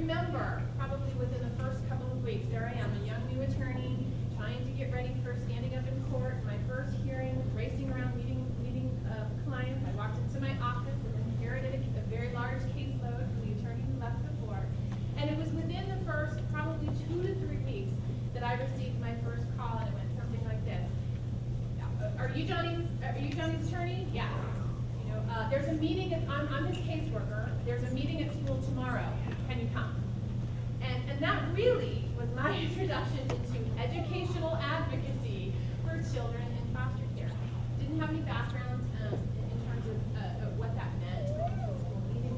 remember, probably within the first couple of weeks, there I am, a young new attorney, trying to get ready for standing up in court, my first hearing, racing around meeting clients. I walked into my office and inherited a very large caseload from the attorney who left before. And it was within the first probably 2 to 3 weeks that I received my first call, and it went something like this. Are you Johnny's attorney? Yeah. You know, there's a meeting, I'm his caseworker. There's a meeting at school tomorrow. Can you come? And that really was my introduction into educational advocacy for children in foster care. Didn't have any background in terms of what that meant. School meeting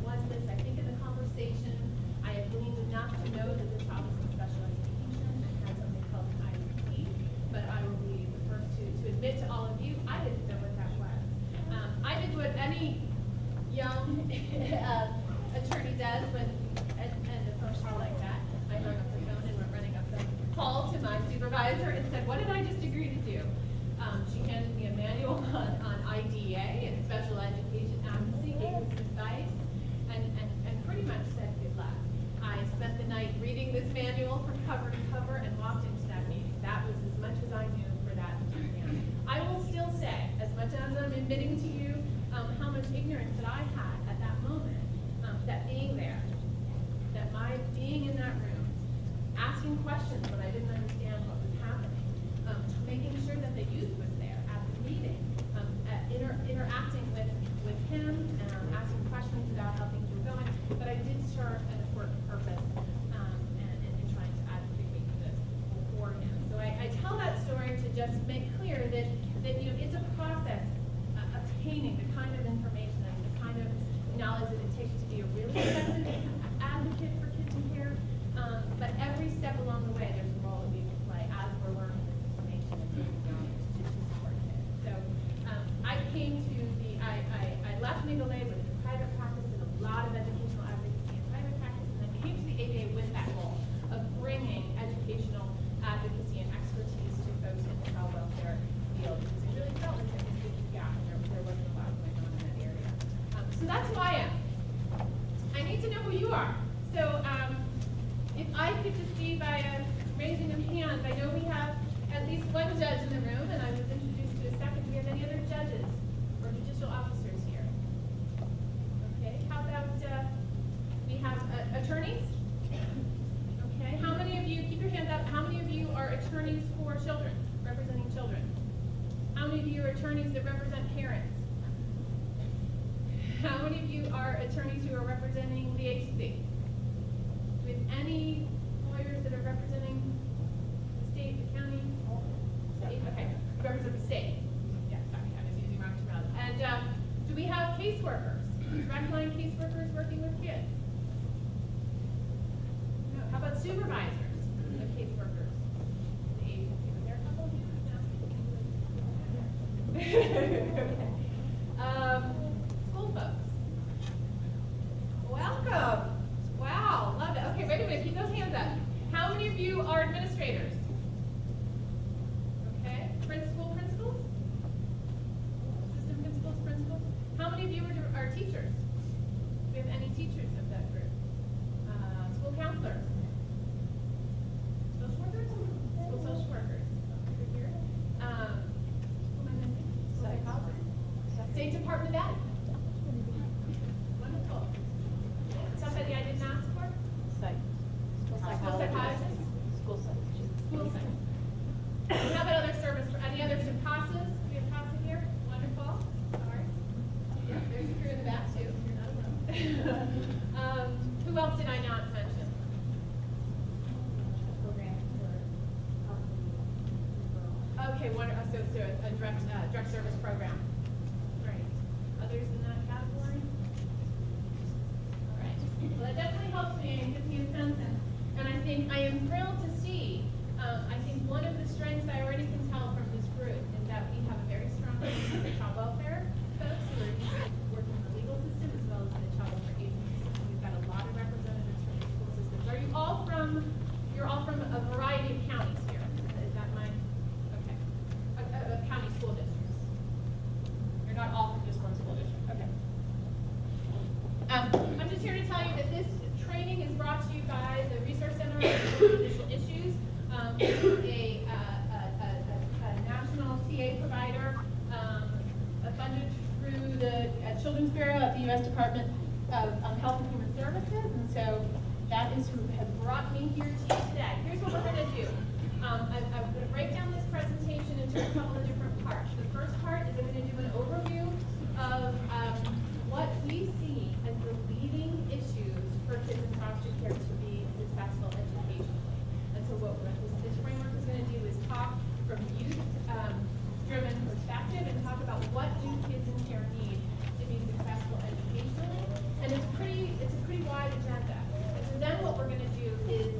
was this. I think in the conversation, I had gleaned enough to know that the child was in special education and had something called an IEP. But I will be the first to admit to all of you, I didn't know what that was. I did what any young attorney does when and a phone call like that. I hung up the phone and went running up the hall to my supervisor and said, what did I just agree to do? She handed me a manual on IDEA and special education advocacy, gave me some advice, and pretty much said good luck. I spent the night reading this manual from cover to cover and walked into that meeting. That was as much as I knew for that time. I will still say, as much as I'm admitting to you how much ignorance that I had at that moment, that being there, that my being in that room, asking questions when I didn't understand what was happening, making sure that the youth was there at the meeting, interacting with him, asking questions about how things were going, but I did serve an important purpose in trying to advocate for this for him. So I tell that story to just make clear that you know, it's a process obtaining the kind of information and the kind of knowledge that it takes to be a really effective advocate for kids in care. But every step along the way, there's a role that we can play as we're learning this information and taking knowledge to support kids. So I left legal aid with a private practice and a lot of educational advocacy in private practice, and then came to the ABA with that goal of bringing educational advocacy and expertise to folks in the child welfare field, because it really felt like there was a big gap and there wasn't a lot going on in that area. So that's who I am. I need to know who you are. So if I could just see by a raising of hands, I know we have at least one judge in the room, and I was introduced to a second. Do we have any other judges or judicial officers here? Okay, how about we have attorneys? Okay, how many of you, keep your hands up, how many of you are attorneys for children, representing children? How many of you are attorneys that represent parents? How many of you are attorneys who are representing the agency? Do we have any lawyers that are representing the state, the county? State? Okay, represent the state. Yeah, sorry, I was using wrong terminology. And do we have caseworkers? Direct line caseworkers working with kids? No. How about supervisors of caseworkers? The agency. Was there a couple here? No. Okay. School folks. Welcome. Wow, love it. Okay, wait a minute, keep those hands up. How many of you are administrators? Okay, school principals? Assistant principals, principals? How many of you are teachers? Do we have any teachers of that group? School counselors? Social workers? School social workers. Over here. Who am I missing? Psychologists. State Department of Ed. Wonderful. Somebody I didn't ask for? School psychologist? School psychologist. School psychologist. How about other service, any other CASAs? Do we have CASA here? Wonderful. Sorry. Yeah, there's a crew in the back too. You're not alone. Who else did I not mention? Okay, so a direct service program. Right. Others in that category? All right. Well, that definitely helps me and gives me a sense, and I think I am thrilled to see. I think one of the strengths I already can tell from this group is that we have a very strong team of child welfare folks who are working in the legal system as well as the child welfare agency system. We've got a lot of representatives from the school systems. Are you all from? You're all from a variety of counties here. Is that my? Okay. County school districts. You're not all from just one school district. Okay. I'm just here to tell you that this training training is brought to you by the Resource Center on Judicial Issues. This is a national TA provider funded through the Children's Bureau at the U.S. Department of Health and Human Services, and so that is who has brought me here to you today. Here's what we're going to do. I'm going to break down this presentation into a couple of different parts. The first part is I'm going to do an overview of what we see as the leading issues for kids in foster care to be successful educationally. And so what this framework is going to do is talk from youth-driven perspective and talk about what do kids in care need to be successful educationally. And it's a pretty wide agenda. And so then what we're going to do is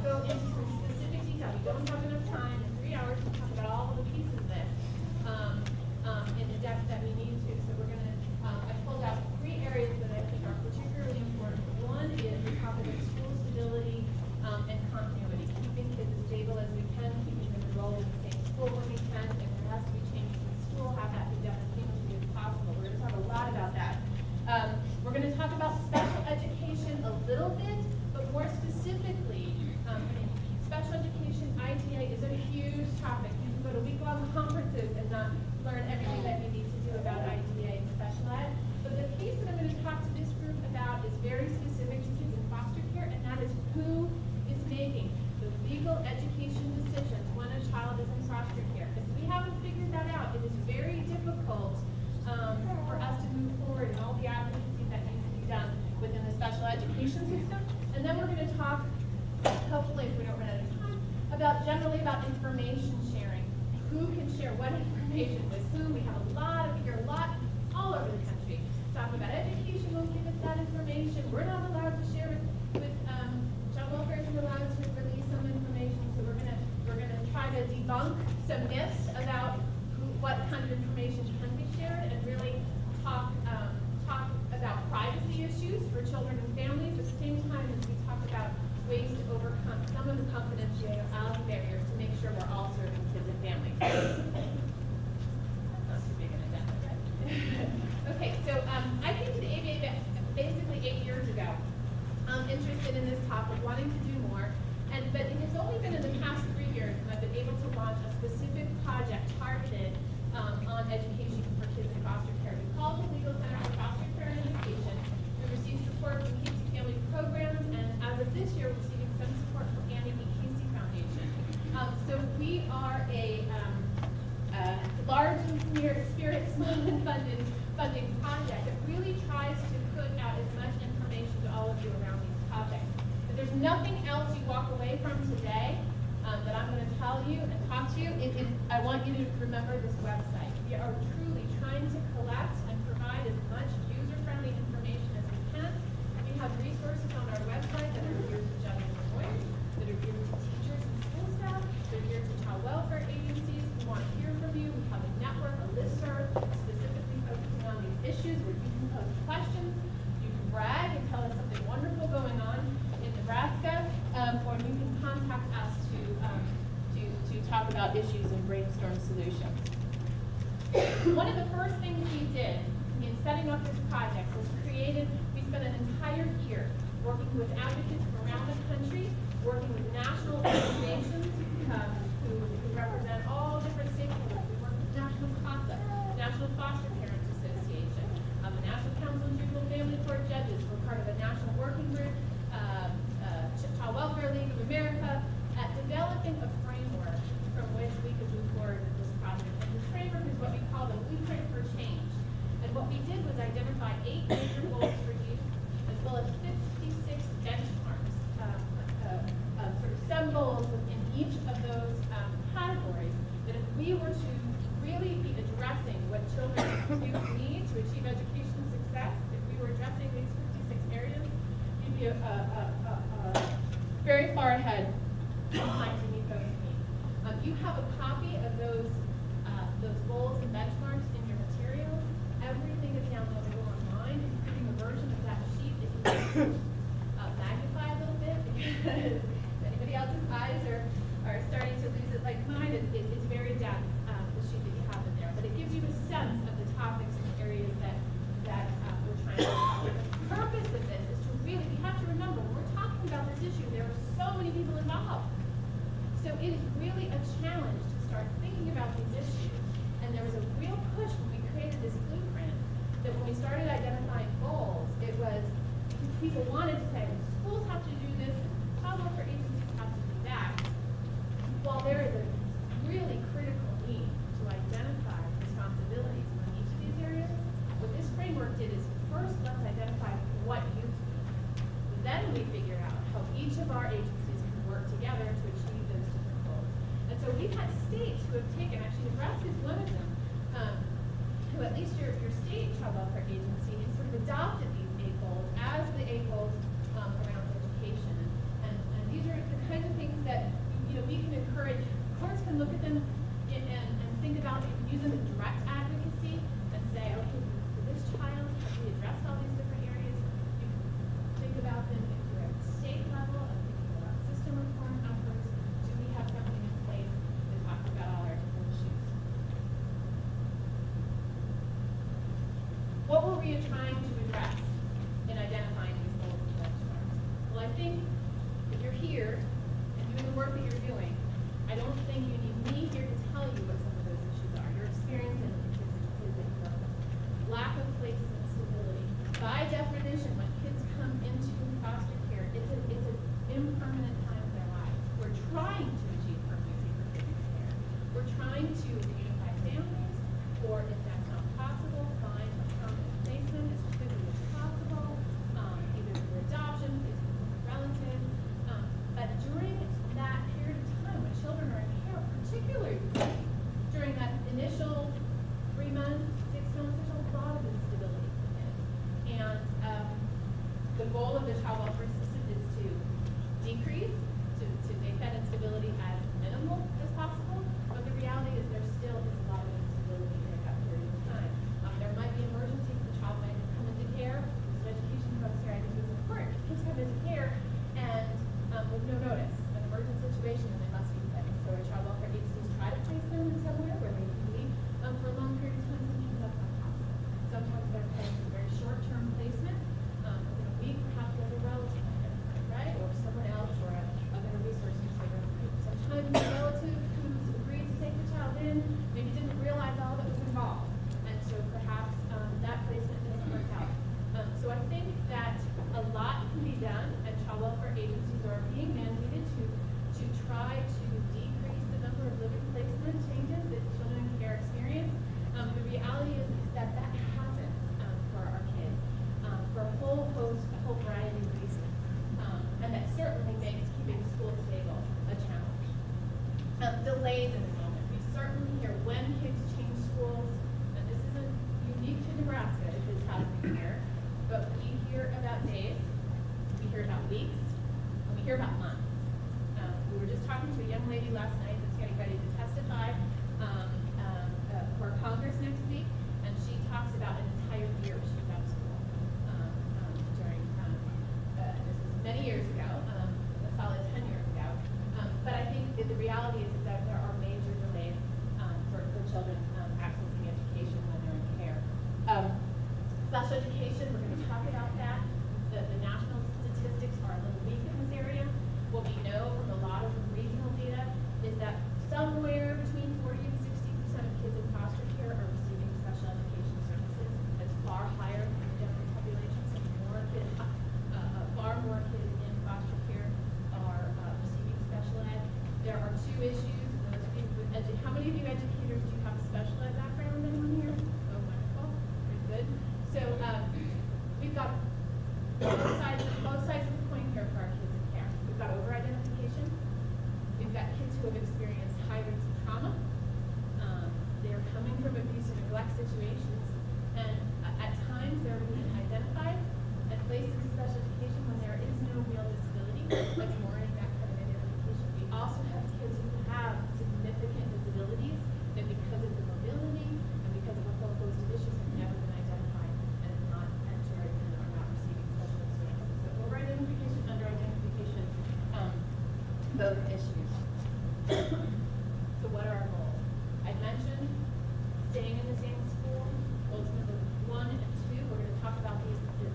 go into some specific detail. We don't have enough time in 3 hours to talk about all of the pieces of this in the depth that we need to. So we're going to, I pulled out 3 areas that I think are particularly important. One is the topic of school stability and continuity, keeping kids as stable as we can, keeping them enrolled in the same school when we can. If there has to be changes in school, have that be done as seamlessly as possible. We're going to talk a lot about that. We're going to talk about special education a little bit, but more specifically, special education, IDA is a huge topic. You can go to week-long conferences and not learn everything that you need to do about IDA and special ed. But the piece that I'm going to talk to this group about is very specific to kids in foster care, and that is who is making the legal education decisions when a child is in foster care. If we haven't figured that out, it is very difficult for us to move forward in all the advocacy that needs to be done within the special education system. And then we're going to talk, hopefully if we don't run out of time, generally about information sharing. Who can share what information with whom? We have a lot all over the country. Talk about education won't give us that information. We're not allowed to share with child welfare isn't allowed to release some information. So we're gonna try to debunk some myths about what kind of information can be shared and really talk about privacy issues for children and families at the same time as we talk about ways to overcome some of the confidentiality barriers to make sure we're all serving kids and families. That's not too big an agenda, right? Okay, so I came to the ABA basically 8 years ago, interested in this topic, wanting to do more, but it has only been in the past 3 years that I've been able to launch a specific project targeted on education for kids in foster care. We call it the Legal Center for Foster Care and Education. We receive support from Casey Family Programs, and as of this year, we're receiving some support from Annie B. Casey Foundation. So we are a large in spirit, small in funding project that really tries to put out as much information to all of you around these topics. If there's nothing else you walk away from today that I'm going to tell you and talk to you, I want you to remember this website. We are truly trying to collect and provide as much user-friendly information as we can. We have resources on our website that are geared to judges and lawyers, that are geared to teachers and school staff, that are geared to child welfare agencies. We want to hear from you. We have a network, a listserv, specifically focusing on these issues where you can pose questions, you can brag and tell us something wonderful going on in Nebraska, or you can contact us to talk about issues and brainstorm solutions. One of the first things we did in setting up this project was we spent an entire year working with advocates from around the country, working with national organizations who represent all different stakeholders. We worked with National CASA, National Foster Parents Association, the National Council of Juvenile Family Court Judges. We're part of a national working group, Child Welfare League of America, at developing a framework from which we could move forward with this project. And the framework is what we call the Blueprint for Change. And what we did was identify 8 major goals for youth, as well as 56 benchmarks, sort of sub-goals within each of those categories, that if we were to really be addressing what children and youth need to achieve educational success, if we were addressing these 56 areas, we'd be very far ahead in trying to meet those needs. You have a copy of those goals and benchmarks in your materials. Everything is downloadable online, including a version of that sheet that you can magnify a little bit, because if anybody else's eyes are starting to lose it like mine, it's very dense, the sheet that you have in there. But it gives you a sense of the topics and areas that we're trying to cover. The purpose of this is to really, we have issue, there were so many people involved. So it is really a challenge to start thinking about these issues. And there was a real push when we created this blueprint that when we started identifying goals, it was people wanted to say, schools have to do this, child welfare agencies have to do that. While there is a really critical need to identify responsibilities in each of these areas, what this framework did is first let's identify what youth need. Then we figure out how each of our agencies can work together to achieve those different goals. And so we've had states who have taken, actually Nebraska is one of them, who at least your state child welfare agency has sort of adopted these 8 goals as the 8 goals around education. And these are the kinds of things that we can encourage. Courts can look at them and think about, you can use them in direct advocacy and say, okay, for this child, have we addressed all these different areas? You can think about them if you're at the state level and thinking about system reform efforts. Do we have something in place that talks about all our different issues? What were we trying to address in identifying these goals and benchmarks? Well, I think if you're here and doing the work that you're doing, I don't think you need me here to tell you what some of those issues are. Your experience in the kids that you work with. Lack of placement stability. By definition, when kids come into foster care, it's an impermanent time of their lives. We're trying to achieve permanency for kids in care. We're trying to unify families, or if that's not possible, find a permanent placement as quickly as possible, either through adoption, placement with a relative. But during that period of time when children are in care, particularly during that initial 3 months, 6 months, there's a lot of instability for kids. And the goal of the child welfare system is to decrease, to make that instability as minimal as possible. But the reality is there still is a lot of instability during that period of time. There might be emergencies. The child might come into care. The education folks here, I think it's important. Kids come into care and with no notice, an emergent situation, and they must be placed. So our child welfare agencies try to place them in somewhere where they can be for a long period of time. Sometimes that's not possible. Sometimes they're placed in a very short-term placement, within a week, perhaps with a relative, right, or someone else, or other resources. Sometimes the relative who's agreed to take the child in maybe didn't realize all that was involved, and so perhaps that placement doesn't work out. So I think that a lot can be done, and child welfare agencies are being mandated to try to decrease the number of living placement changes that children in care experience. The reality is that happens for our kids for a whole variety of reasons, and that certainly makes keeping school stable a challenge. Delays in enrollment. We certainly hear when kids change schools, and this isn't unique to Nebraska, it is happening here, but we hear about days, we hear about weeks, and we hear about months. We were just talking to a young lady last night that's getting ready to testify for Congress next week, and she talks about an entire year she was out of school during, this was many years ago, a solid 10 years ago. But I think that the reality is that there are major delays for children accessing education when they're in care. Special education, we're going to talk about that. The national statistics are a little weak in this area. What we know from a lot of regional data is that somewhere between 40 and 60% of kids in foster care are receiving special education services. That's far higher than the general population. So far more kids in foster care are receiving special ed. There are 2 issues. Those of you with how many of you educators do you have a special ed background? Anyone here? Oh, wonderful. Very good. So we've got both sides of the coin here for our kids in care. We've got over-identification. We've got kids who have experienced high rates of trauma. They're coming from abuse and neglect situations, and at times they're being identified and placed into special education when there is no real disability that's warranting that kind of identification. We also have kids who have significant disabilities that because of the mobility and because of a whole host of issues have never been identified and have not entered and are not receiving special ed services. So over-identification, under-identification, both issues. So what are our goals? I mentioned staying in the same school. Goals number 1 and 2. We're going to talk about these in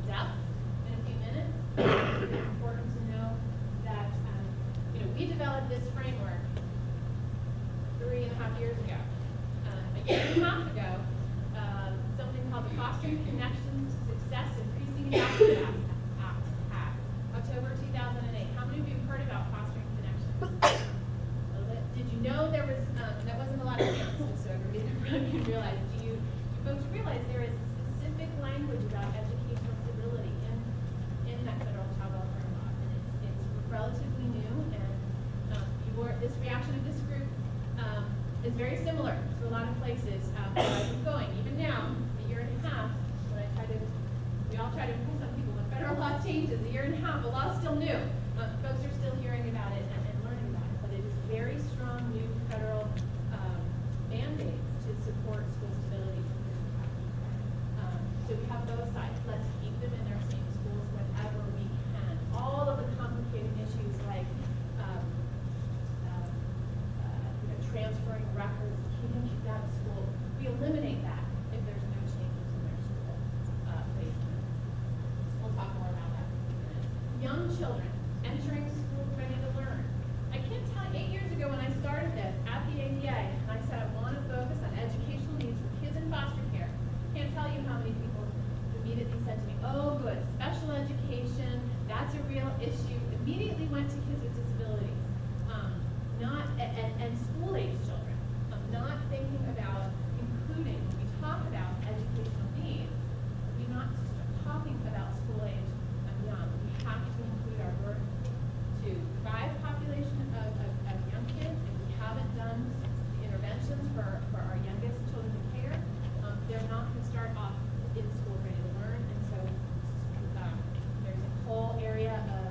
depth in a few minutes. The importance of this framework 3.5 years ago. A year and a half ago, something called the Fostering Connections to Success Increasing Advocacy Act passed, October 2008. How many of you have heard about Fostering Connections? A little bit. Did you know there was, that wasn't a lot of hands, so everybody can realize, do you folks realize there is specific language about educational stability in that federal child welfare law, and it's relatively new, and this reaction of this group is very similar to a lot of places where I've been going. Even now, a year and a half, when we all try to impress on people when federal law changes, a year and a half, the law's still new. Folks are still hearing about it and learning about it, but it is very strong new federal mandates to support school stability. So we have both sides. Let's keep them in their same schools whenever we can. All of the complicated issues like transferring records, keeping kids out of school, we eliminate that if there's no changes in their school placement. We'll talk more about that in a minute. Young children entering school ready to learn. I can't tell you, 8 years ago when I started this at the ADA, and I said I want to focus on educational needs for kids in foster care. Can't tell you how many people immediately said to me, oh good, special education, that's a real issue. Immediately went to kids with disabilities. And school-age children. Not thinking about including, when we talk about educational needs, we're not talking about school-age and young. We have to include our birth to 5 population of young kids. If we haven't done interventions for our youngest children in care, they're not going to start off in school ready to learn. And so there's a whole area of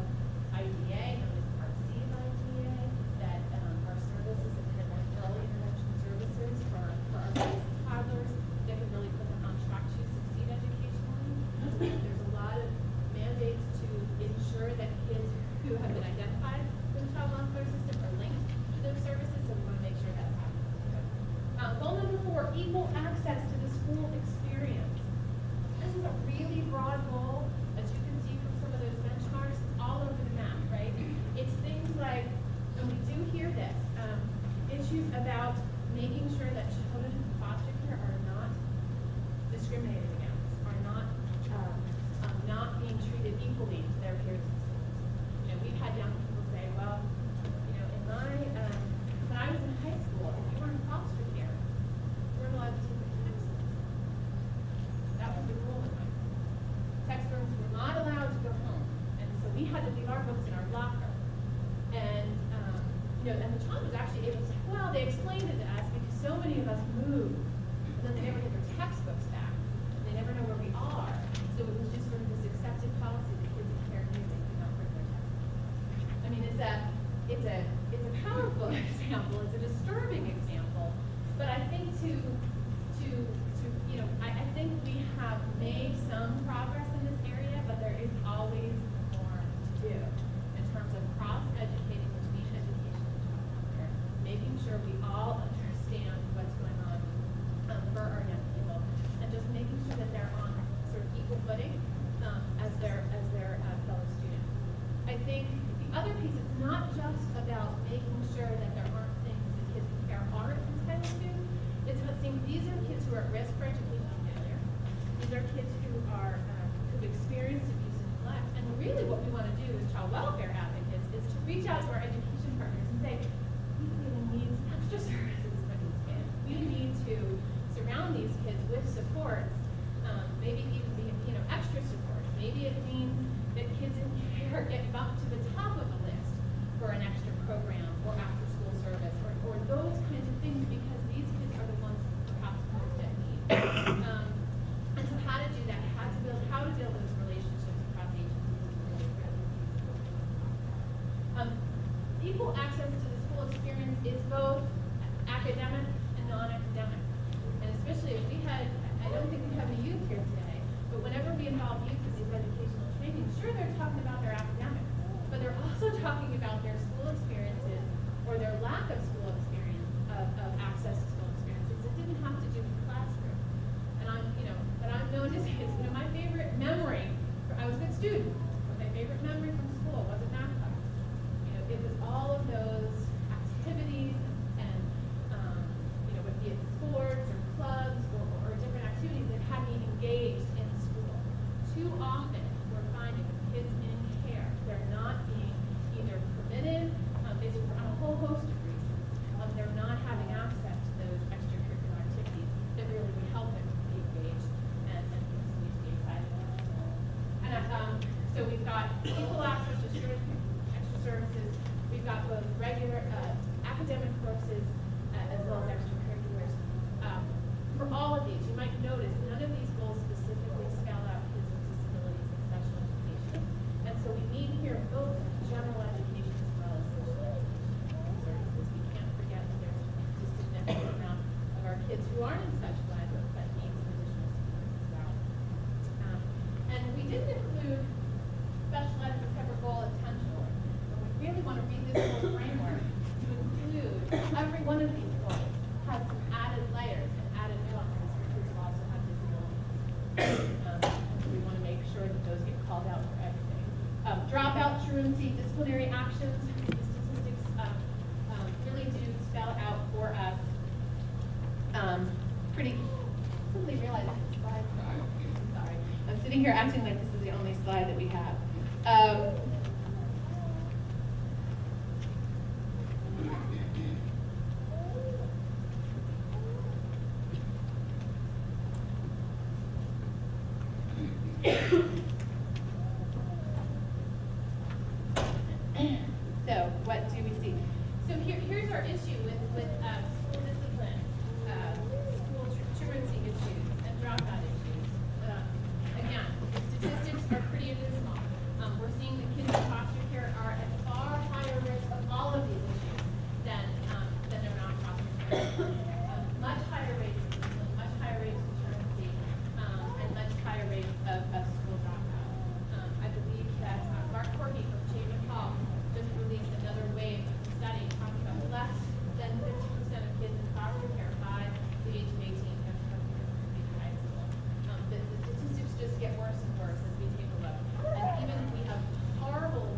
IDEA, known as Part C of IDEA, that our services and early intervention services for our babies and toddlers that can really put them on track to succeed educationally. There's a lot of mandates to ensure that kids who have been identified with the child welfare system are linked to those services, so we want to make sure that's happening. Goal number 4, equal access to the school experience. This is a really broad goal. As you can see from some of those benchmarks, it's all over the map, right? It's things like, and we do hear this, issues about making sure that children in foster care are not discriminated against, are not being treated equally to their peers in schools. You know, we've had young people say, well, you know, when I was in high school, if you were in foster care, you weren't allowed to take a textbook. That was the rule in high school. Textbooks were not allowed to go home, and so we had to leave our books in our locker. And you know, and the child was actually able to say, well, they explained it to us because so many of us moved, and then they never get their textbooks back. They never know where we are. So it was just sort of this accepted policy that kids in care knew they could not bring their textbooks. I mean, it's a powerful example. It's a disturbing example. But I think I think we have made some progress in this area, but there is always more to do in terms of cross-educating between education and child welfare, making sure we all understand what's going on for our young people, and just making sure that they're on sort of equal footing as their fellow students. I think the other piece is not just about making sure that there aren't things that kids in care aren't entitled to. It's about saying these are kids who are at risk for educational failure. These are kids who've experienced abuse and neglect. And really what we want to do as child welfare advocates is to reach out to our education partners and say, we really need some extra services for these kids. We need to surround these kids with supports, maybe even extra supports. Maybe it means that kids in care get bumped to the top of the list for an extra program or after school service or those kinds of things, because these kids are the ones perhaps most at need. And so how to do that, how to build those relationships across agencies is really critical. Equal access to the school experience is both academic and non-academic. And especially if I don't think we have a youth here today, but whenever we involve youth in these educational training, sure they're talking about their academics, but they're also talking about their school experiences or their lack of school experience, of access to school experiences. It didn't have to do with the classroom. And but I'm known to say it's my favorite memory. I was a good student, but my favorite memory from school wasn't math class. It was all of those often we're finding with kids in care, they're not being either permitted, basically on a whole host of reasons, they're not having access to those extracurricular activities that really would help them be engaged and continue to be excited about it. And so we've got equal access to extra services. We've got both regular academic courses as well as extracurriculars. For all of these, you might notice none of these goals specifically spell out kids with disabilities and special education. And so we need here both general education as well as special education services. We can't forget that there's a significant amount of our kids who aren't in special ed but need some additional support as well. And we didn't include special ed as a separate goal intentionally. But we really want to read this whole framework to include every one of these goals has some added layers and added nuances for kids who also have disabilities. We want to make sure that those get called out for everything. Dropout, truancy, disciplinary actions. The statistics really do spell out for us pretty. Suddenly realized the slides are. Sorry, I'm sitting here acting like this is the only slide that we have. So what do we see? So here's our issue with school discipline, school truancy issues, and dropout issues. Again, the statistics are pretty abysmal. We're seeing that kids in foster care are at far higher risk of all of these issues than their non-foster care. Much higher rates of discipline, much higher rates of truancy, and much higher rates of school dropout. I believe that Mark Corky from Chapin Hall just released another wave of study talking about less than 50% of kids in foster care by the age of 18 have completed high school. The statistics just get worse and worse as we take a look. And even we have horrible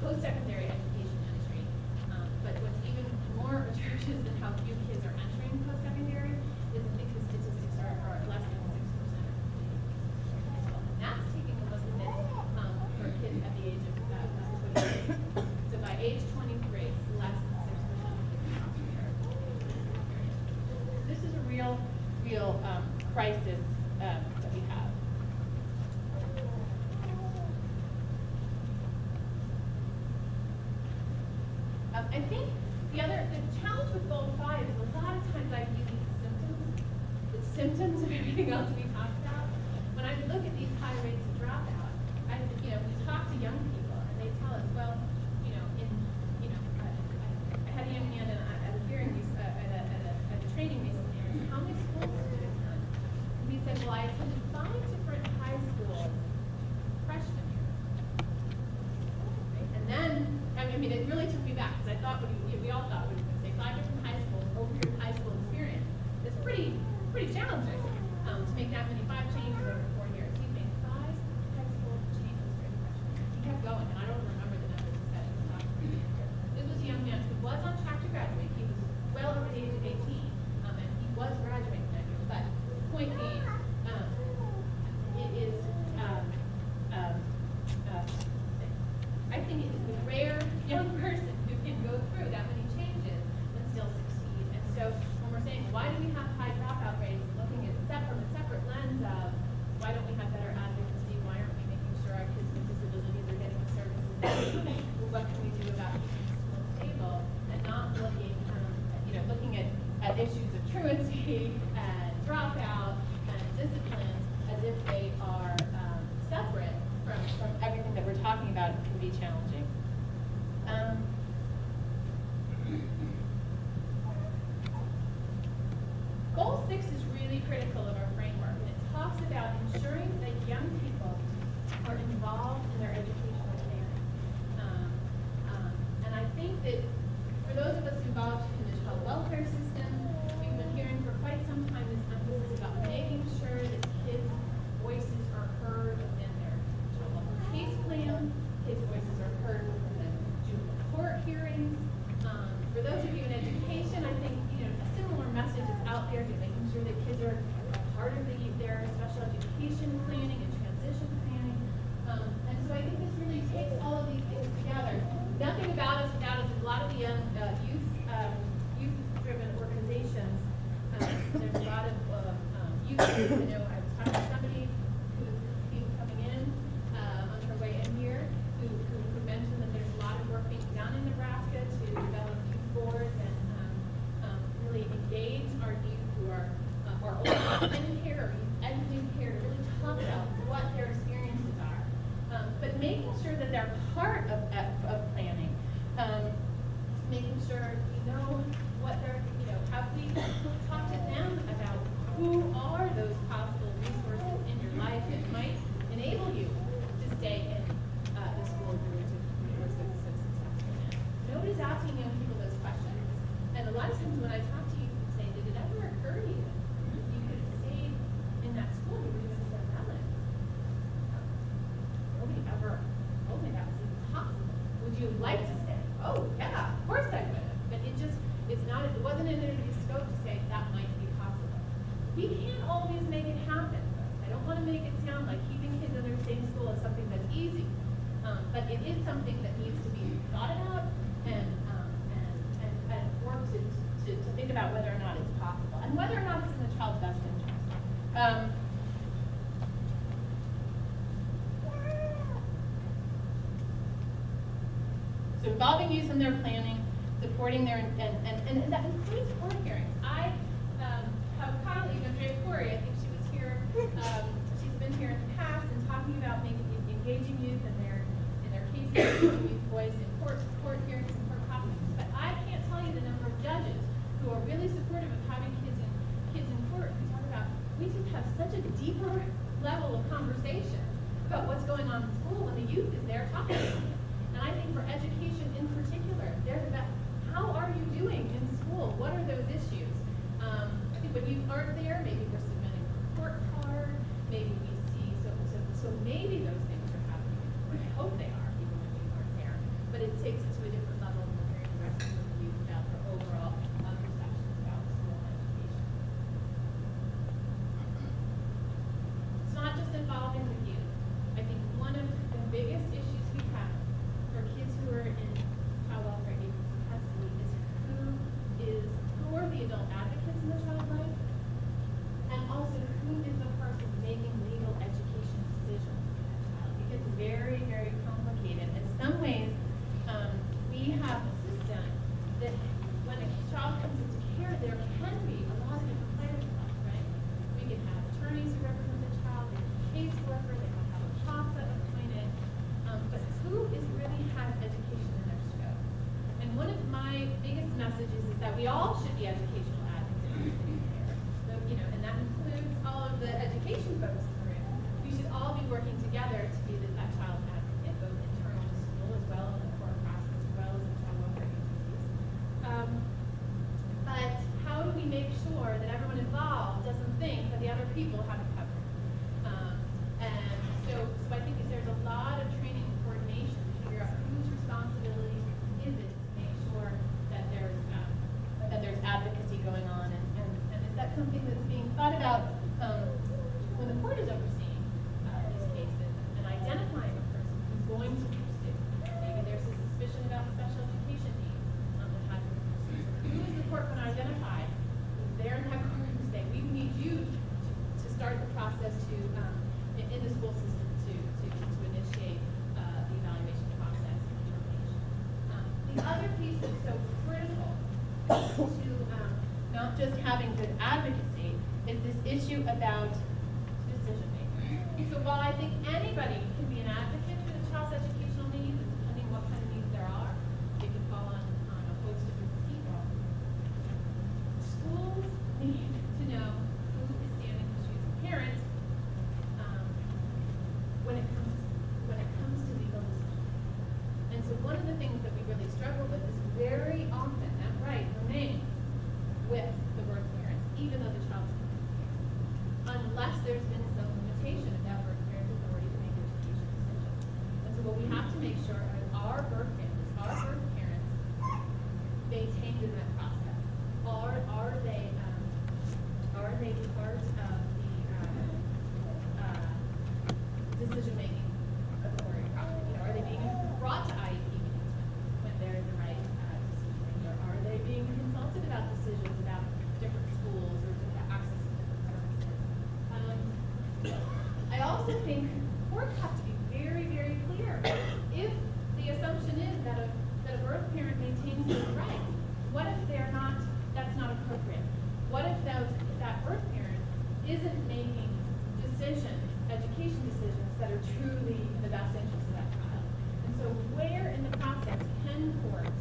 post-secondary education entry. But what's even more atrocious than how few kids are entering post-secondary is I think the statistics are less than 6% are completing high school. And that's taking a look at this for kids at the age of 20. So by age 23, less than 6% of kids in foster care are completing. This is a real crisis that we have. I think the challenge with goal 5 is a lot of times I view these symptoms, the symptoms of everything else we talked about. When I look at these high rates of dropout, we talk to young people and they tell us, well, I had a young man at a hearing at a training recently. I said, how many schools did you attend? And he said, well, I attended 5 different high schools freshman year. And then, it really took me back because I thought we all thought we were going to say 5 different high schools over your high school experience. It's pretty challenging to make that many 5 changes over 4 years. He made 5 high school changes during freshman year. He kept going, and I don't remember the numbers he said. This was a young man who was on track to graduate. He was well over the age of 18, and he was graduating that year. But the point being, it is. I think it is the rare young person who can go through that many changes and still succeed. And so when we're saying, why do we have high dropout rates, looking at from a separate lens of why don't we have better advocacy, why aren't we making sure our kids with disabilities are getting the services they need, what can we do about keeping schools stable, and not looking, looking at issues of truancy and dropout and discipline as if they are separate from everything that we're talking about can be challenging. Goal 6 is really critical of our framework, and it talks about ensuring that young people are involved in their educational care. And I think that for those of us involved in the child welfare system, we've been hearing for quite some time this emphasis about making sure that kids' voices are heard within their child welfare case plan, kids' voices are heard that they're part of planning. Making sure we know what they're, have we talked to them about who are those possible resources in your life that might enable you to stay in the school you're so successful in. Nobody's asking young people those questions. And a lot of times when I talk to you, you say, did it ever occur to you you could have stayed in that school you were even so relevant? Nobody ever told me that was even possible. Would you like to stay? Oh, yeah, of course I would have. But it wasn't in the scope to say that might be possible. We can't always make it happen. I don't want to make it sound like keeping kids in their same school is something that's easy. But it is something that needs to be thought about and work to think about whether or not it's possible and whether or not it's in the child's best interest. So involving youth in their planning, supporting their, and that includes court hearings. I have a colleague, Andrea Corey, I think she was here, she's been here in the past and talking about engaging youth in their cases, youth voice in court hearings and court processes. But I can't tell you the number of judges who are really supportive of having kids in court who talk about, we just have such a deeper level of conversation about what's going on in school when the youth is there talking to them. And I think for education in particular, there's about how are you doing in school? What are those issues? I think when you aren't there, maybe we're submitting a report card, maybe we see, so maybe those things are happening. I hope they are, even when you aren't there. But it takes it to a different level of hearing the rest of the youth about their overall perceptions about school and education. It's not just involving the youth. I think one of the biggest issues we have for kids who are in child welfare agency custody is who are the adult advocates in the child life, and also who is the person making legal education decisions for that child. It gets very, very complicated. In some ways, we have a system that when a child comes into care, there can be a lot of different players involved, right? We can have attorneys who represent the child, they have a caseworker, they might have a CASA appointed, but who really has education in their scope? And one of my biggest messages is that we all should be educational advocates in care. So, and that includes all of the education folks in the room. We should all be working together to be that child's advocate, both internal to school as well as in the court process, as well as in child welfare agencies. But how do we make sure that everyone involved doesn't think that the other people have it covered? And so I think there's a lot of training and coordination to figure out whose responsibility is it to make sure that there's advocacy going on, and is that something that's being thought about when the court is overseeing these cases and identifying a person who's going to pursue. Maybe there's a suspicion about special education needs that has to be pursued. Who is the court going to identify who's there in that courtroom to say, we need you to start the process in the school system to initiate the evaluation process and determination. The other piece that's so critical to not just having good advocacy is this issue about decision making. So while I think anybody can be an advocate for the child's educational needs, and depending on what kind of needs there are, they can fall on a host of different people. Schools need to know who is standing in the shoes of parents when it comes to legal decisions. And so one of the things that we really struggle with is very often that right remains with the birth parents, even though the child's in care, unless there's been some limitation of that birth parent's authority to make education decisions. And so what we have to make sure is our birth families, our birth parents, maintained in that process. Are they part of the decision-making authority process? Are they being brought to IEP meetings when they're in the right decision making? Or are they being consulted about decisions about different schools or access to different services? I also think courts have to be very, very clear. If the assumption is that a birth parent maintains those rights, what if that's not appropriate? What if that birth parent isn't making decisions, education decisions, that are truly in the best interest of that child? And courts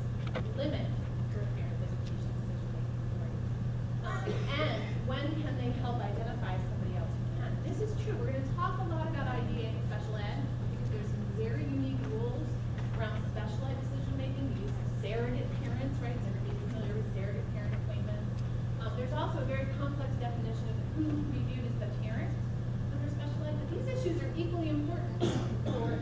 limit birth parents' education decision-making authority? And when can they help identify somebody else who can? This is true. We're going to talk a lot about IDA and special ed because there's some very unique rules around special ed decision-making. We use surrogate parents, right? Is everybody familiar with surrogate parent appointments? There's also a very complex definition of who we viewed as the parent under special ed, but these issues are equally important for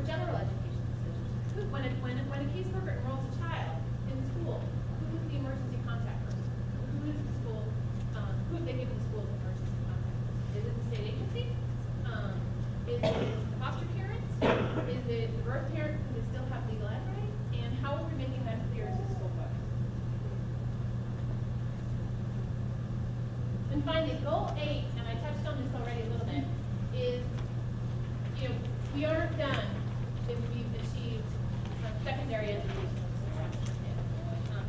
general education decisions. When a caseworker enrolls a child in school, who is the emergency contact person? Who is the school? Who have they given the school as emergency contact person? Is it the state agency? Is it the foster parents? Is it the birth parent who they still have legal ed rights? And how are we making that clear as a school book? And finally, goal 8, and I touched on this already a little bit, is, we aren't done if we've achieved secondary education success for kids.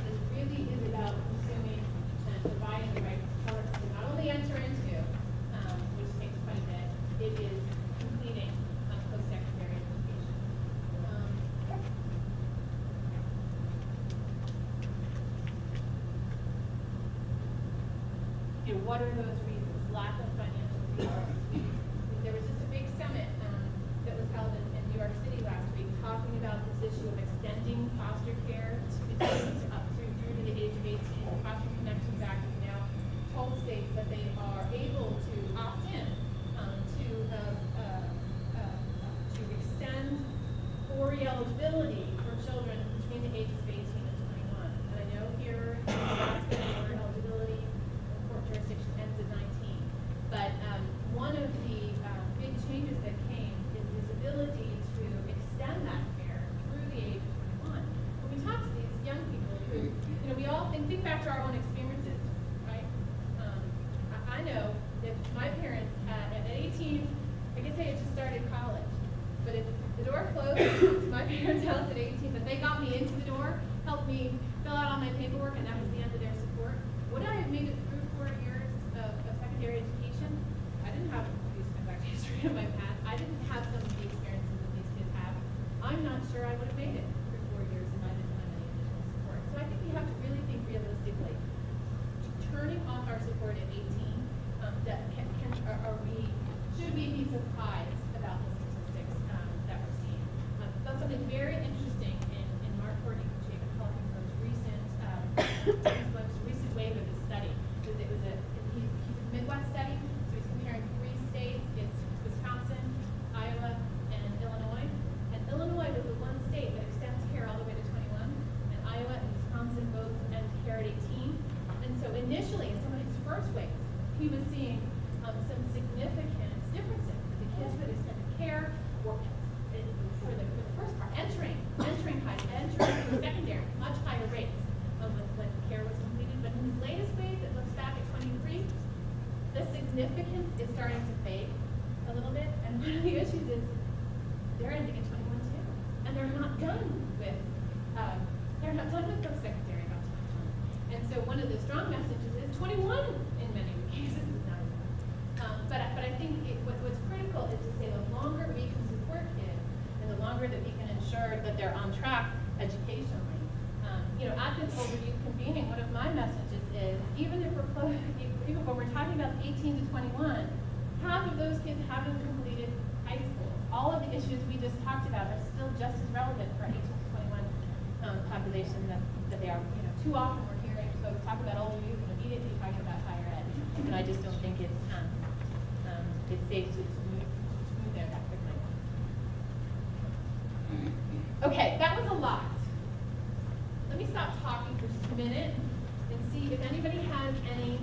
This really is about consuming and providing the right supports to not only enter into, which takes quite a bit, it is completing post-secondary education. What are those reasons? Lack of financial resources. There was just a big summit that was held in New York City last week talking about this issue of extending foster care to up through to the age of 18. The Foster Connections Act has now told states that they are able to opt in to extend FORI eligibility for children between the ages of 18 and 21. And I know here in Nebraska, FORI eligibility jurisdiction ends at 19. But one of the big changes that came is this ability to extend that care through the age of 21. When we talk to these young people who, we all think back to our own experiences, right? I know that my parents at 18, I guess they had just started college. But if the door closed to my parents' house at 18, but they got me into the door, helped me fill out all my paperwork, and that was the end of their support, would I have made it through 4 years of secondary education? I didn't have abuse and neglect history in my past. I didn't have some of the experiences that these kids have. I'm not sure I would have made it through 4 years if I didn't have any additional support. So I think we have to really think realistically. Turning off our support at 18, should we be surprised about the statistics that we're seeing? That's something very interesting in Mark Courtney and Jacob Helfing's recent wave of his study. He's a Midwest study, so he's comparing 3 states. It's Wisconsin, Iowa, and Illinois. And Illinois was the one state that extends care all the way to 21, and Iowa and Wisconsin both end care at 18. And so initially, in some of his first waves, he was seeing some significant differences. The kids who had extended care were, for the first part, entering secondary, much higher rates when care was completed. But in his latest wave that looks back at 23, the significance is starting to fade a little bit. And one of the issues is they're ending at 21 too, and they're not done with post-secondary about 21. And so one of the strong messages is 21 in many cases is not enough. But I think what's critical is to say the longer we can support kids, and the longer that we can ensure that they're on track educationally. At this overview convening, one of my messages is even if even when we're talking about 18 to 21, half of those kids haven't completed high school. All of the issues we just talked about are still just as relevant for 18 to 21 population that they are. Too often we're hearing folks talk about older youth and immediately talking about higher ed, and I just don't think it's safe to move there that quickly. Okay, that was a lot. Let me stop talking for just a minute and see if anybody has any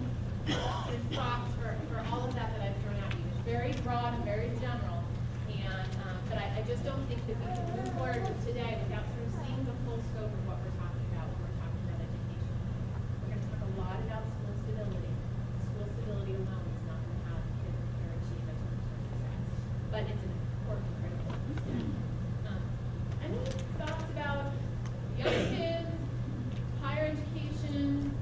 thoughts for all of that I've thrown at you. It's very broad and very general, and but I just don't think that we can move forward today without sort of seeing the full scope of what we're talking about when we're talking about education. We're going to talk a lot about school stability. School stability alone is not going to have kids or achieve educational success, but it's an important critical piece. Any thoughts about young kids, higher education,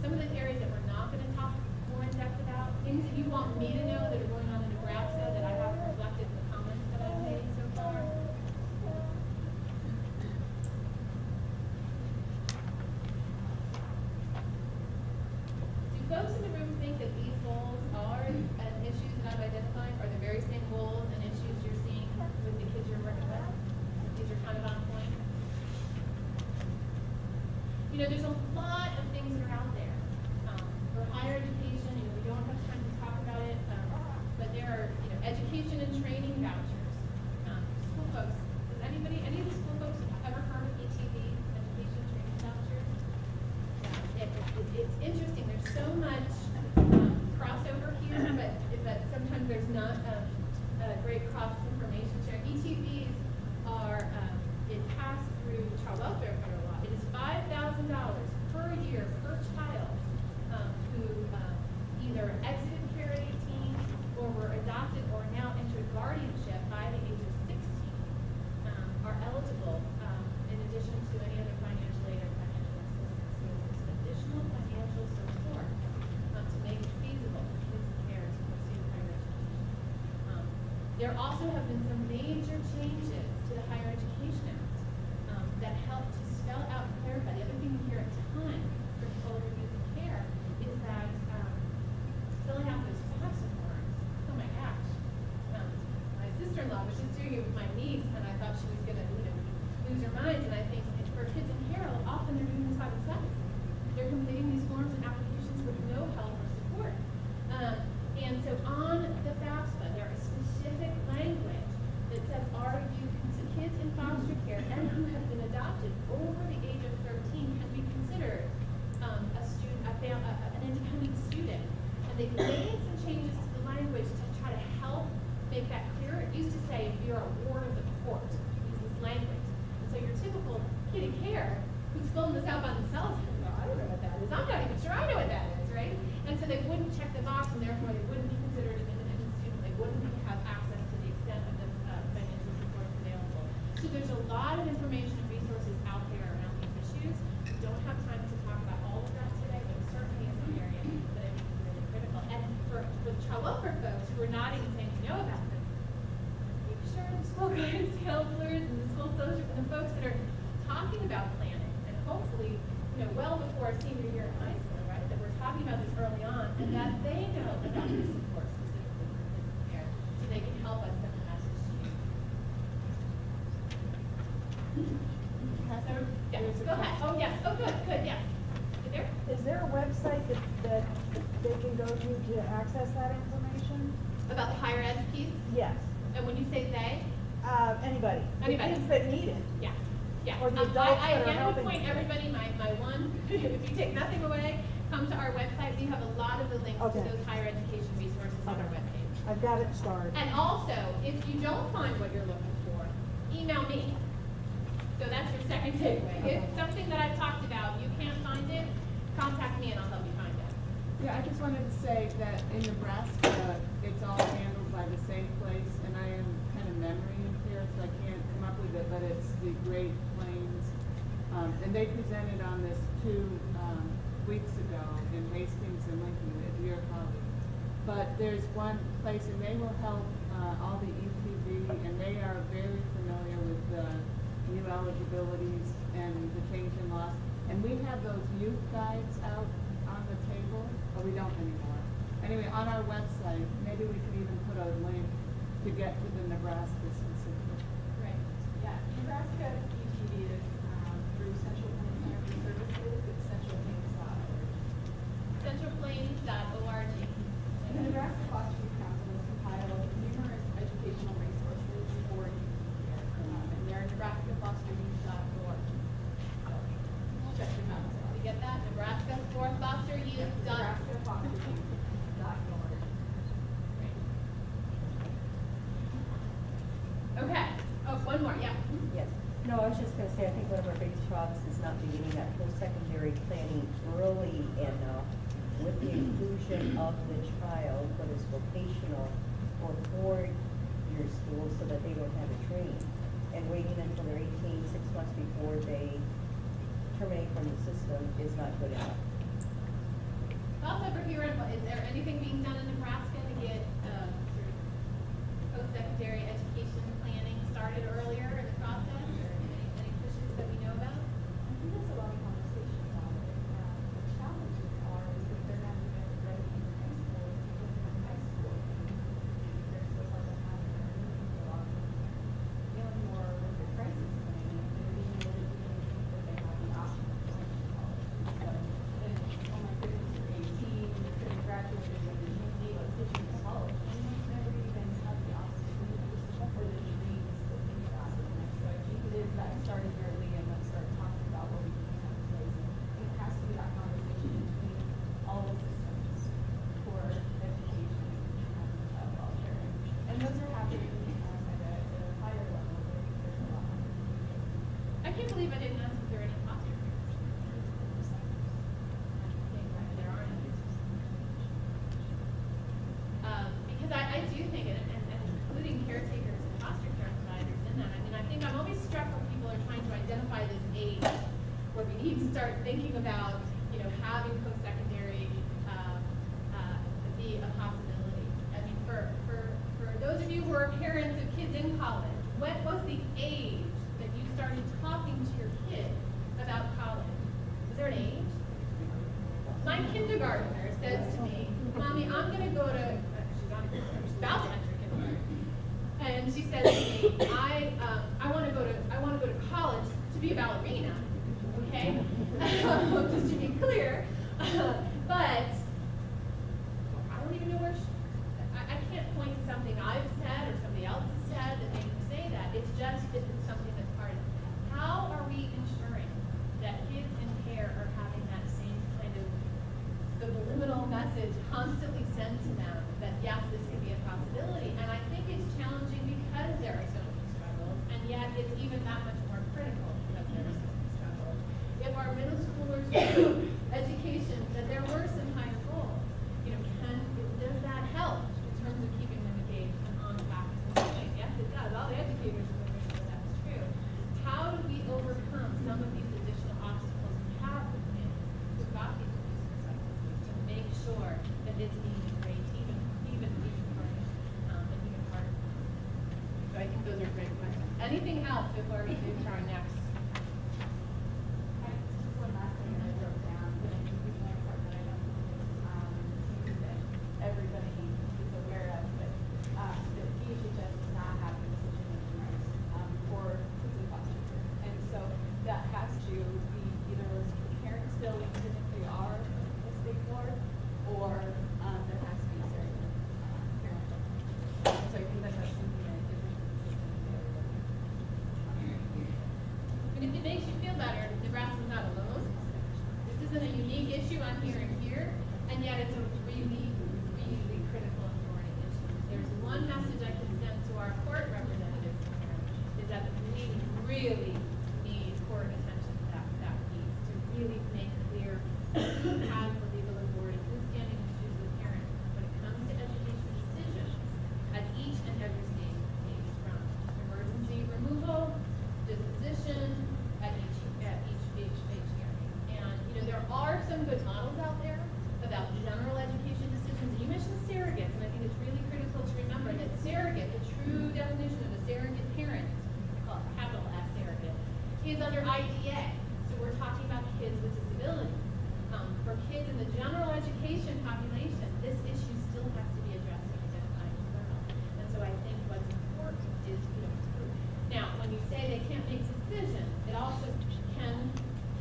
some of the areas that we're not going to talk more in depth about, things that you want me to know that are going on in Nebraska that I haven't reflected in the comments that I've made so far? there's a lot of things that are out there. For higher education, we don't have time to talk about it, but there are, education and training vouchers. School folks, any of the school folks ever heard of ETV, education and training vouchers? It's interesting. There's so much crossover here, but sometimes there's not great cross information sharing. ETVs are it passed through child welfare federal law. It is $5,000 per year per child who either exited care at 18 or were adopted or now entered guardianship by the age of 16 are eligible in addition to any other financial aid or financial assistance. So there's some additional financial support to make it feasible for kids in care to pursue higher education. There also have been some major changes to the Higher Education Act that help to spell out and clarify. The other thing we hear a ton from people who are using care is that filling out those FAFSA forms. Oh my gosh. My sister-in-law was just doing it with my niece, and I thought she was going to lose her mind. And I think for kids in care, often they're doing this by themselves. They're completing these forms and applications with no help or support. And so on the FAFSA, there is specific language that says, kids in foster care and who have been adopted over the age of 13 can be considered an independent student. And they've made some changes to the language to try to help make that clearer. It used to say, if you're a ward of the court, use this language. And so your typical kid in care who's filling this out by themselves, I don't know what that is. I'm not even sure I know what that is, right? And so they wouldn't check the box, and therefore they wouldn't be considered an independent student. They wouldn't have access to the extent of the financial support available. So there's a lot of information and resources out there around these issues. We don't have time to talk about all of that today, but it certainly is an area that I think is really critical. And for child welfare folks who are nodding and saying, you know about this, make sure the school guidance counselors and the school social and the folks that are talking about planning, and hopefully, well before a senior year in high school, right, that we're talking about this early on, and that they know about this support specifically for kids in care, so they can help us send the message to you. Yes, go ahead. Oh, yes. Oh, good, yes. You there? Is there a website that they can go to access that information? About the higher ed piece? Yes. And when you say they? Anybody. Anybody. The kids that need it. Yeah. Yeah. Or the adults I that are again would helping. point everybody, my one, if you take nothing away, come to our website. We have a lot of the links to Okay. those higher education resources on our webpage. I've got it started. And also, if you don't find what you're looking for, email me. So that's your second takeaway. If something that I've talked about, you can't find it, contact me and I'll help you find it. Yeah, I just wanted to say that in Nebraska, it's all handled by the same place, and I am kind of memory impaired, so I can't come up with it, but it's the Great Plains. And they presented on this 2 weeks ago in Hastings and Lincoln at your college. But there's one place, and they will help all the ETV, and they are very familiar with the new eligibilities and the change in laws. And we have those youth guides out on the table, but we don't anymore. Anyway, on our website, maybe we could even put a link to get to the Nebraska specific. Right, yeah, Nebraska ETV is through Central Plains Family Services, it's centralplains.org. Centralplains.org. And the Nebraska Foster Youth Council has compiled numerous educational resources for youth care, and they're nebraskafosteryouth.org. So, check them out. You get that? Nebraska for Foster Youth. Nebraskafosteryouth.org. Okay. Oh, one more, yeah. Yes. No, I was just going to say, I think one of our biggest problems is not beginning that post-secondary planning early enough with the inclusion of the child, what is vocational or 4-year school, so that they don't have a train. And waiting until they're 18, 6 months before they terminate from the system is not good enough. Well, over here, is there anything being done in Nebraska to get sort of post-secondary education planning started earlier in the process, or any pushes that we know about? I think there's a lot of conversation about it. The challenges are is that they're not even ready in high school, because in high school, they're still like a time they're moving a lot. Dealing more with the crisis planning, they're being able to do anything that they have the option of going to college. identify this age where we need to start thinking about, having post-secondary be a possibility. I mean, for those of you who are parents of kids in college, what was the age that you started talking to your kids about college? Was there an age? My kindergartner says to me, "Mommy, I'm going to go to," she's about to enter kindergarten, and she says to me, I want to go to college to be a ballerina." Okay, just to be clear, but I don't even know where I can't point to something I've said or somebody else has said that made me say that. It's just something that's part of it. How are we ensuring that kids in care are having that same kind of subliminal message constantly sent to them that yes, this could be a possibility? And I think it's challenging because there are so many struggles, and yet it's even that much more critical because there are so many struggles. If our middle schoolers knew education, that there were some higher goals, does that help in terms of keeping them engaged and on track? Yes, it does. All the educators are going to know that's true. How do we overcome some of these additional obstacles we have with kids who've got these abuse substances to make sure that it's being embraced even harder? So I think those are great questions. Anything else before we move to our next? Just one last thing that I wrote down, but I think it's one part that I don't think that everybody is aware of, but that DHHS does not have the decision-making rights for kids in foster care. And so that has to be either the parents filling in if they are a state board, or there has to be a surrogate parent. So I think that that's something that isn't consistent with everybody. And if it makes you feel better, Nebraska's not alone. This isn't a unique issue I'm hearing here, and yet it's a really, really critical and important issue. There's one message I can send to our court representatives here, is that we really need court attention to that piece, to really make clear who has the legal authority, who's standing in the shoes of the parent when it comes to education decisions at each and every stage, from emergency removal, disposition, at each hearing. And there are some good models out there about general education decisions. You mentioned surrogates, and I think it's really critical to remember that surrogate, the true definition of a surrogate parent, I call it capital S surrogate, is under IDA. So we're talking about kids with disabilities. For kids in the general education population, this issue still has to be addressed and identified as well. And so I think what's important is, now when you say they can't make decisions, it also can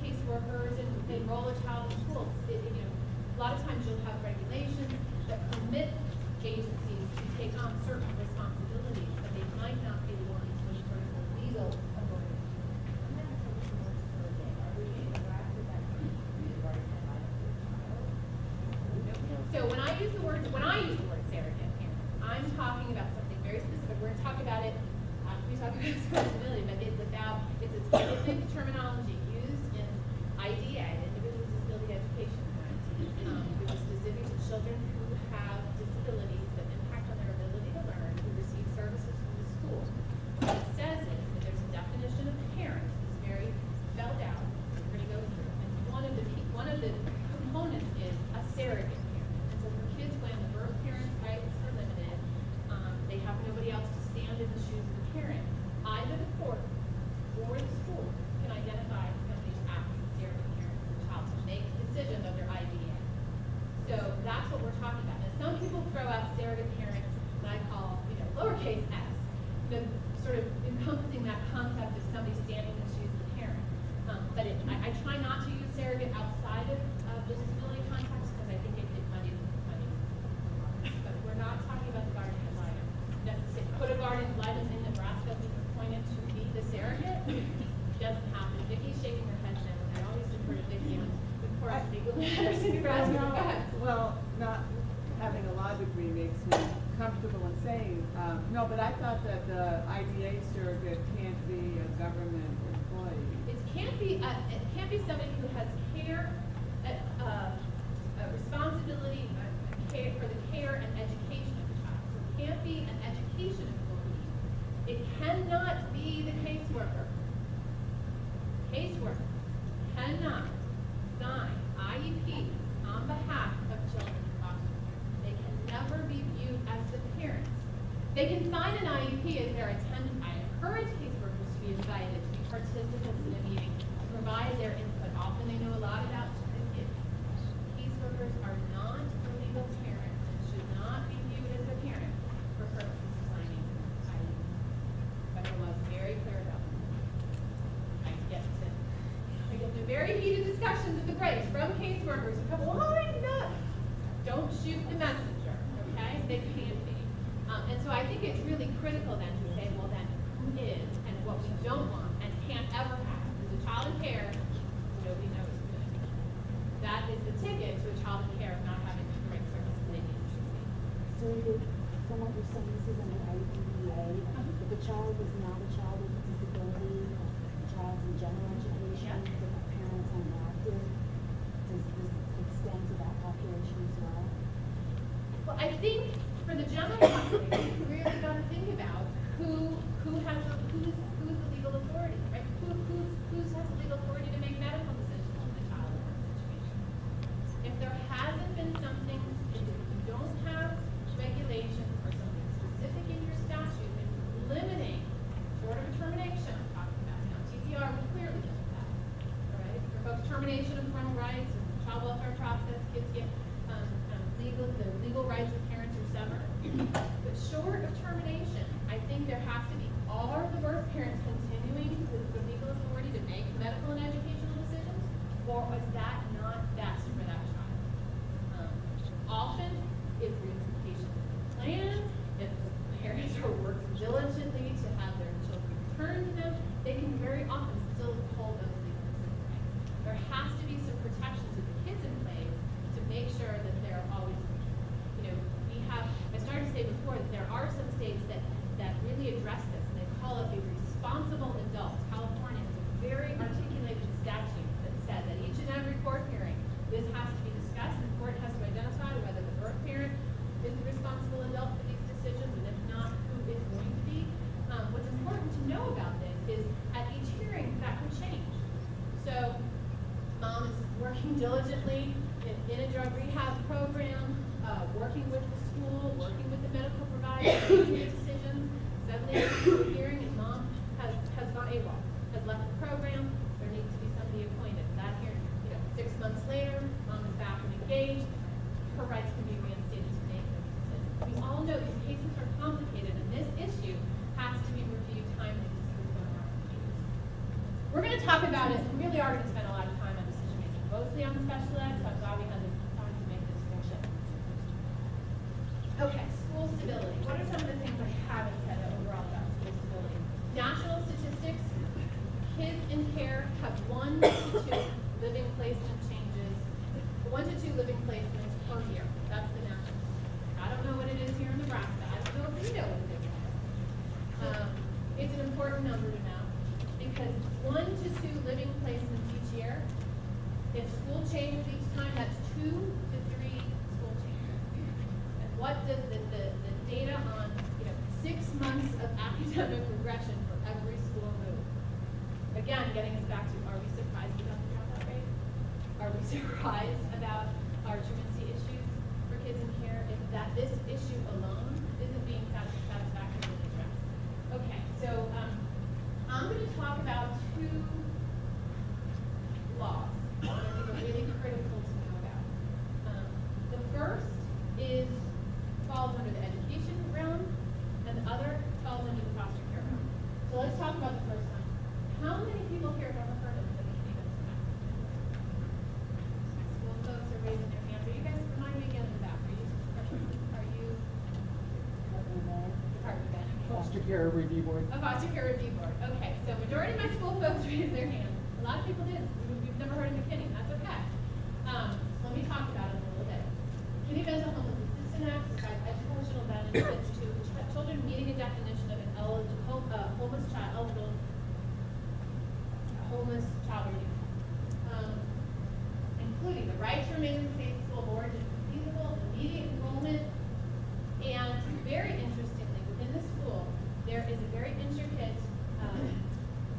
caseworkers enroll a child in schools. A lot of times you'll have regulations that permit agencies to take on certain responsibilities, but they might not be the ones with sort of the legal authority. So when I use the word surrogate parent, I'm talking about something very specific. We're going to talk about it after we talk about responsibility, but it's a specific terminology used in IDA, Individual Disability Education Act, which is specific to children who have disabilities that impact on their ability to learn, who receive services from the school. What it says is that there's a definition of parent that's very spelled out. We're going to go through, and one of the components is a surrogate parent. And so for kids when the birth parent's rights are limited, they have nobody else to stand in the shoes of the parent. Either the court or the school can identify somebody to act as a surrogate parent for the child to make decisions under IDA. So that's what we're talking about. Now some people throw out surrogate parent, what I call lowercase s, sort of encompassing that concept of somebody standing in the shoes of the parent. But I try not to use surrogate outside of the disability context because I think it muddies. But we're not talking about the guardian ad litem. Could a guardian ad litem in Nebraska be appointed to be the surrogate? Doesn't happen. Vicky's shaking her head no, and I always defer to Vicky on important legal matters in Nebraska. Go ahead. Well, not having a law degree makes me comfortable in saying, no, but I thought that the IDA surrogate can't be a government employee. It can't be somebody who has care, responsibility for the care and education of the child. So it can't be an education employee. It cannot be the caseworker. caseworker cannot sign IEPs on behalf of children in foster care. They can never be viewed as the parents. They can sign an IEP as their attendant. I encourage caseworkers to be invited to be participants in a meeting, to provide their input. Often they know a lot about the kids. Caseworkers are not the legal parent and should not be viewed as a parent for purposes of signing IEP. Federal law is very clear about that. I get the very heated discussions at the breaks from caseworkers who come, why not? Don't shoot the messenger, okay? They can't be. And so I think it's really critical then to say, well then, who is and what we don't want and can't ever have is a child in care nobody knows who it is. That is the ticket to a child in care of not having the right services they need to receive. So from what you're saying, this is under IDEA. If a child is not a child with a disability, a child in general education, different parents are active, does this extend to that population as well? Well, I think for the general population, we really got to think about who's the legal authority, right? Who has the legal authority to make medical decisions in the child in that situation? If there hasn't been something, if you don't have regulations or something specific in your statute and limiting, short of a termination, I'm talking about now, TPR would clearly limit that, all right? Revoke termination of parental rights, child welfare process, kids get the legal rights of parents are severed. But short of termination, I think there has to be, are the birth parents continuing with the legal authority to make medical and educational decisions, or is that not best for that child? Often, if reunification is the plan, if the parents are working diligently to have their children returned to them, they can very often still hold those legal rights. There has to be some protections of the kids in place to make sure that they're always, I started to say before that there are some states that really address this, and they call it a responsible adult. California has a very articulated statute that says at each and every court hearing, this has to be discussed, and the court has to identify whether the birth parent is the responsible adult for these decisions, and if not, who is going to be. What's important to know about this is at each hearing, that could change. So, mom is working diligently in a drug rehab program, working with the school, working with the medical provider, making decisions. Suddenly, a hearing and mom has gone AWOL, has left the program. There needs to be somebody appointed. That hearing, 6 months later, mom is back and engaged. Her rights can be reinstated to make those decisions. We all know these cases are complicated, and this issue has to be reviewed timely. We're going to talk about it. We really are going to spend a lot of time on decision making, mostly on special ed, so I'm glad we had this time to make this distinction. Okay, school stability. What are some of the things I haven't said overall about school stability? National statistics, kids in care have 1 to 2 living placement changes, 1 to 2 living placements per year. That's the national. I don't know what it is here in Nebraska. I don't know if you know what it is. It's an important number to know because 1 to 2 living placements each year. If school changes each time, that's 2 to 3 school changes. And what does the data on 6 months of academic regression for every school move? Again, getting us back to, are we surprised about the dropout rate? Are we surprised about our truancy issues for kids in care? If this issue alone isn't being satisfactorily addressed. Okay, so I'm going to talk about 2 laws that I think are really critical to know about. The first falls under the education realm, and the other falls under the foster care realm. So let's talk about the first one. How many people here have ever heard of the Freedom Act? School folks are raising their hands. Are you guys, remind me again in the back, are you Department of Ed? Foster Care Review Board. A foster care review board. Okay, so majority of my school folks raised their hands. A lot of people did. We've never heard of McKinney. That's okay. So let me talk about it a little bit. McKinney Mental Health Assistance Act provides educational benefits to children meeting a definition of an homeless child review, including the right to remain in the same school of origin, feasible, immediate enrollment, and very interestingly, within the school, there is a very intricate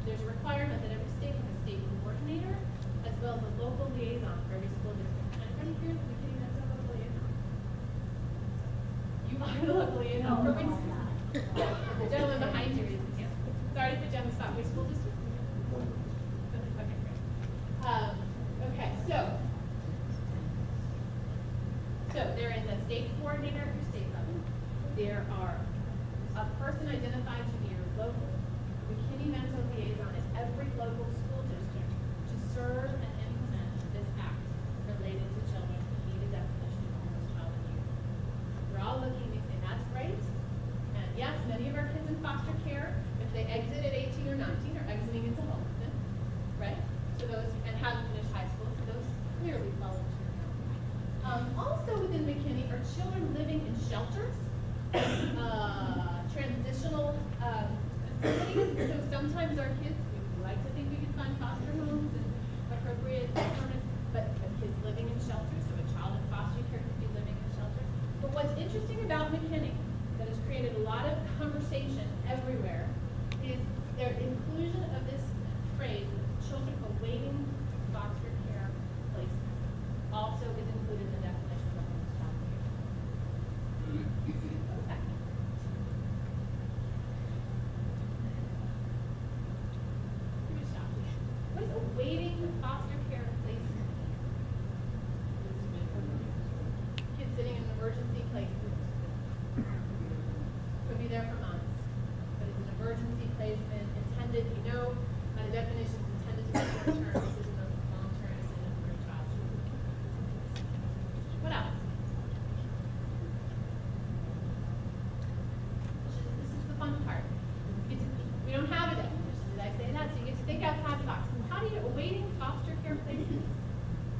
there's a requirement that every state has a state coordinator as well as a local liaison for every school district. Anybody here that McKinney has a local liaison? You are the local liaison for which school? The gentleman behind you raises his hand. Sorry to put you on the spot. Which school district? Okay, great. Okay, so there is a state coordinator at your state level. There are a person identified to be your local McKinney-Vento liaison at every local school district to serve and implement this act related to children who meet a definition of homeless child and youth. We're all looking and saying, that's great. And yes, many of our kids in foster care, if they exit at 18 or 19, are exiting into homelessness, right? So those, and haven't finished high school, so those clearly fall into your count. Also within McKinney are children living in shelters, transitional facilities. So sometimes our kids, we like to think we can find foster homes and appropriate permanent, but kids living in shelters, so a child in foster care could be living in shelters. But what's interesting about McKinney that has created a lot of conversation everywhere is their inclusion of this phrase, children awaiting foster care placement, also is included in the definition of homeless child. What was that? Give me a shot. What is awaiting foster care placement? Kids sitting in an emergency placement. Could be there for months, but it's an emergency placement intended, you know, by the definition, it's intended to be short-term. This isn't a long-term decision for a child. What else? This is the fun part. We don't have a definition. Did I say that? So you get to think outside the box. How do you awaiting foster care placement?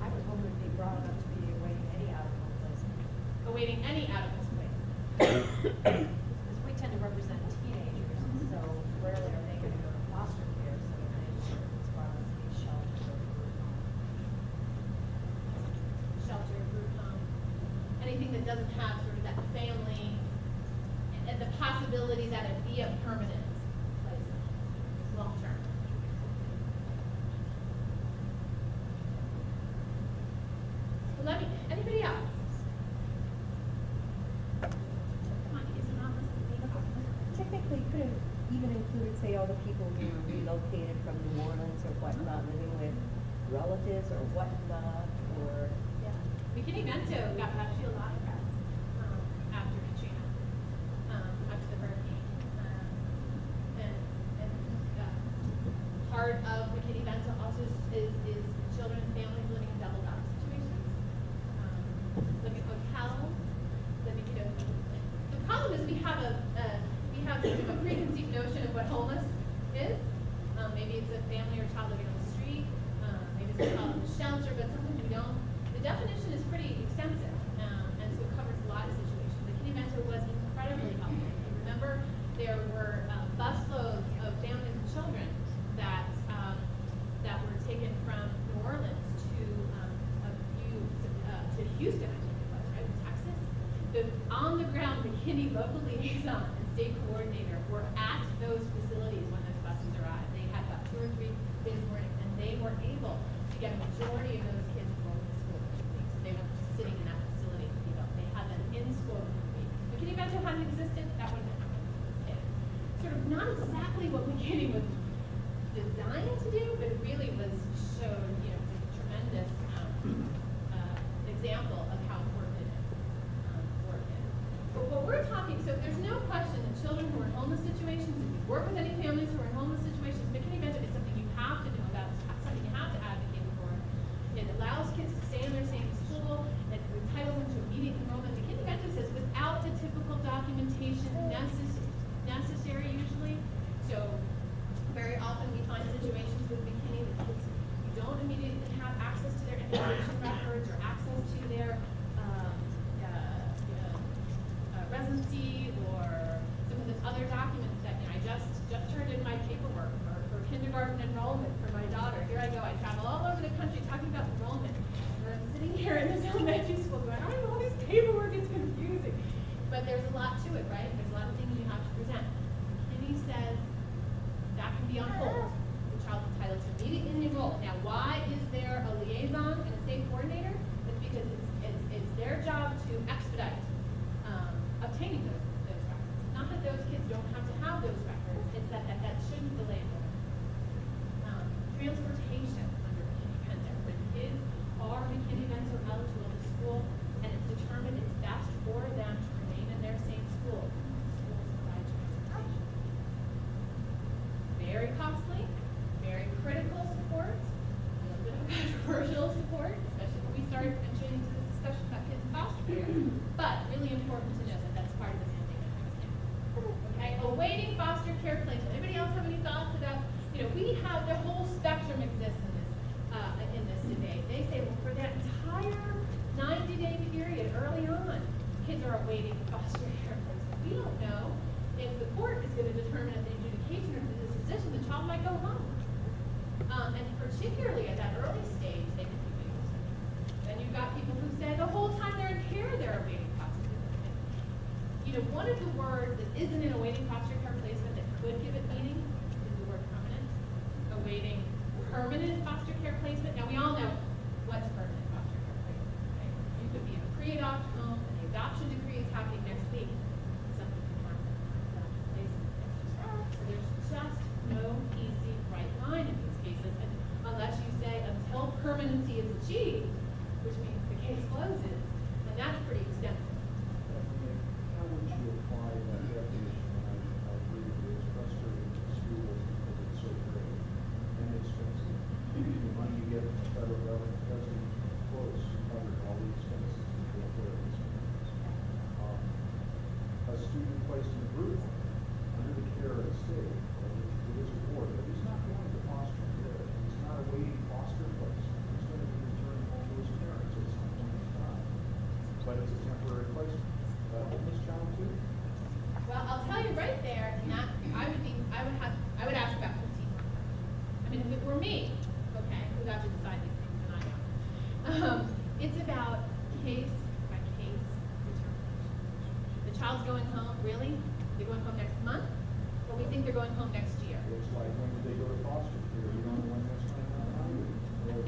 I would hope it would be broad enough to be awaiting any out-of-home placement. Awaiting any out-of-home placement. Because we tend to represent teenagers, so rarely are they going to go to foster care, so it's brought us to be shelter or group home. Shelter, group home, anything that doesn't have sort of that family and the possibility that it be a permanent placement, long term. Well, anybody else? Come on, you guys are not listening. Technically, you could have even included, say, all the people who were relocated from New Orleans or whatnot, living with relatives or whatnot, or Yeah. McKinney-Vento got actually a lot of press after Katrina, after the hurricane. Part of McKinney-Vento also is children and families living in double dock situations, living in hotels, living, you know. The problem is we have sort of a preconceived notion of what homeless is. Maybe it's a family or child living on the street, maybe it's a child in a shelter, but sometimes we don't. The definition is pretty extensive, and so it covers a lot of situations. McKinney-Vento was incredibly helpful. If you remember, there were busloads of families and children that were taken from New Orleans to Houston, I think it was, right, Texas. The on-the-ground McKinney local liaison and state coordinator were at those facilities when those buses arrived. They had about 2 or 3 days morning, and they were able to get a majority of those kids enrolled in school for 2 weeks. They weren't just sitting in that facility, you know, they had them in school for 2 weeks. McKinney-Vento hadn't existed, that wouldn't have happened for those kids. Sort of not exactly what McKinney was designed to do, but it really was showed, you know, a tremendous example of how important it is for kids. But what we're talking, so there's no question that children who are in homeless situations, if you work with any families who are in homeless situations, McKinney-Vento is something you have to know about, it's something you have to advocate for. It allows kids to stay in their same school, it entitles them to immediate enrollment. McKinney-Vento says without the typical documentation necessary usually. So very often we find situations with McKinney that kids who don't immediately have access to their immigration records or access to their residency or some of those other documents that, you know, I just turned in my paperwork for kindergarten enrollment for my daughter. Here I go, I travel all over the country talking about enrollment. And I'm sitting here in this elementary school going, I know all this paperwork, it's confusing. But there's a lot to it, right? There's a lot of things you have to present. McKinney says that can be on hold. why is there a liaison and a state coordinator? It's because it's their job to expedite obtaining those records. Not that those kids don't have to have those records, it's that shouldn't delay them. Transportation under McKinney-Vento. When kids are McKinney-Vento eligible to school, and it's determined it's best for them to remain in their same school, schools provide transportation. Very costly, very critical support, a little bit of controversial support, especially when we start entering into this discussion about kids in foster care, but really important to know that that's part of the mandate. Okay, awaiting foster care placement. Anybody else have any thoughts about, we have the whole spectrum exists in this debate. They say, well, for that entire 90-day period early on, kids are awaiting foster care placement. We don't know if the court is going to determine at the adjudication or the decision the child might go home. And particularly at that early stage, they can be waiting. Then you've got people who say the whole time they're in care, they're awaiting foster care placement. One of the words that isn't in awaiting foster care placement that could give it meaning is the word permanent. Awaiting permanent foster care placement. Now we all know what's permanent foster care placement, right? You could be in a pre-adopt home and the adoption decree is happening next week. Something can happen in that placement. So there's just no easy right line in these cases, and unless you say until permanency is achieved, which means the case closes, and that's pretty extensive. How would you apply that definition? I agree with you, it's frustrating for schools because it's so great and expensive. The money you get from the federal government doesn't close cover all the expenses and the therapy expenses. A student placed in a group under the care of the state, it is a ward, but he's not going to foster care. He's not awaiting foster placement. He's going to be returned home to his parents at some point in time. But it's a temporary placement. Homeless child too? Well, I'll tell you right there, not, I would ask about 15 months. I mean, if it were me, okay, who got to decide these things and I don't. It's about case by case determination. The child's going home, really? They're going home next month? Or we think they're going home next year? It's like, when did they go to foster care? You don't know when that's going to happen.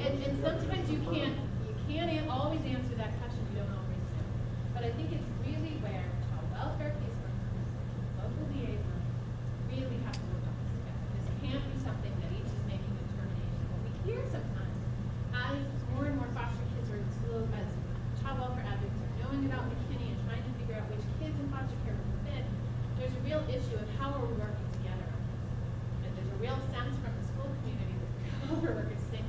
And sometimes you can't always answer that question, you don't always know. But I think it's really where child welfare caseworkers, local liaisons, really have to work on this together. This can't be something that each is making a determination. What we hear sometimes, as more and more foster kids are in school, as child welfare advocates are knowing about McKinney and trying to figure out which kids in foster care will fit, there's a real issue of how are we working together on this. And there's a real sense from the school community that the welfare workers saying,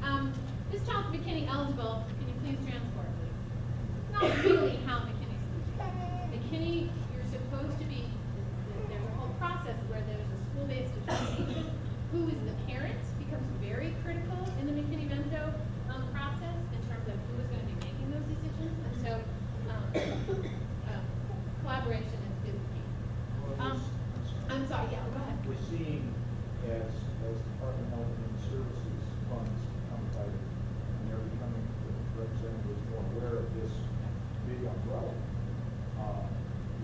this child's McKinney eligible, can you please transport, please? It's not really how McKinney's supposed. McKinney, you're supposed to be, there's a whole process where there's a school-based determination. Who is the parent becomes very critical in the McKinney-Vento process in terms of who is going to be making those decisions. And so collaboration is key. I'm sorry, yeah, go ahead. We're seeing as Department of Health and Human Services funds become tighter, and they're becoming, the representatives more aware of this big umbrella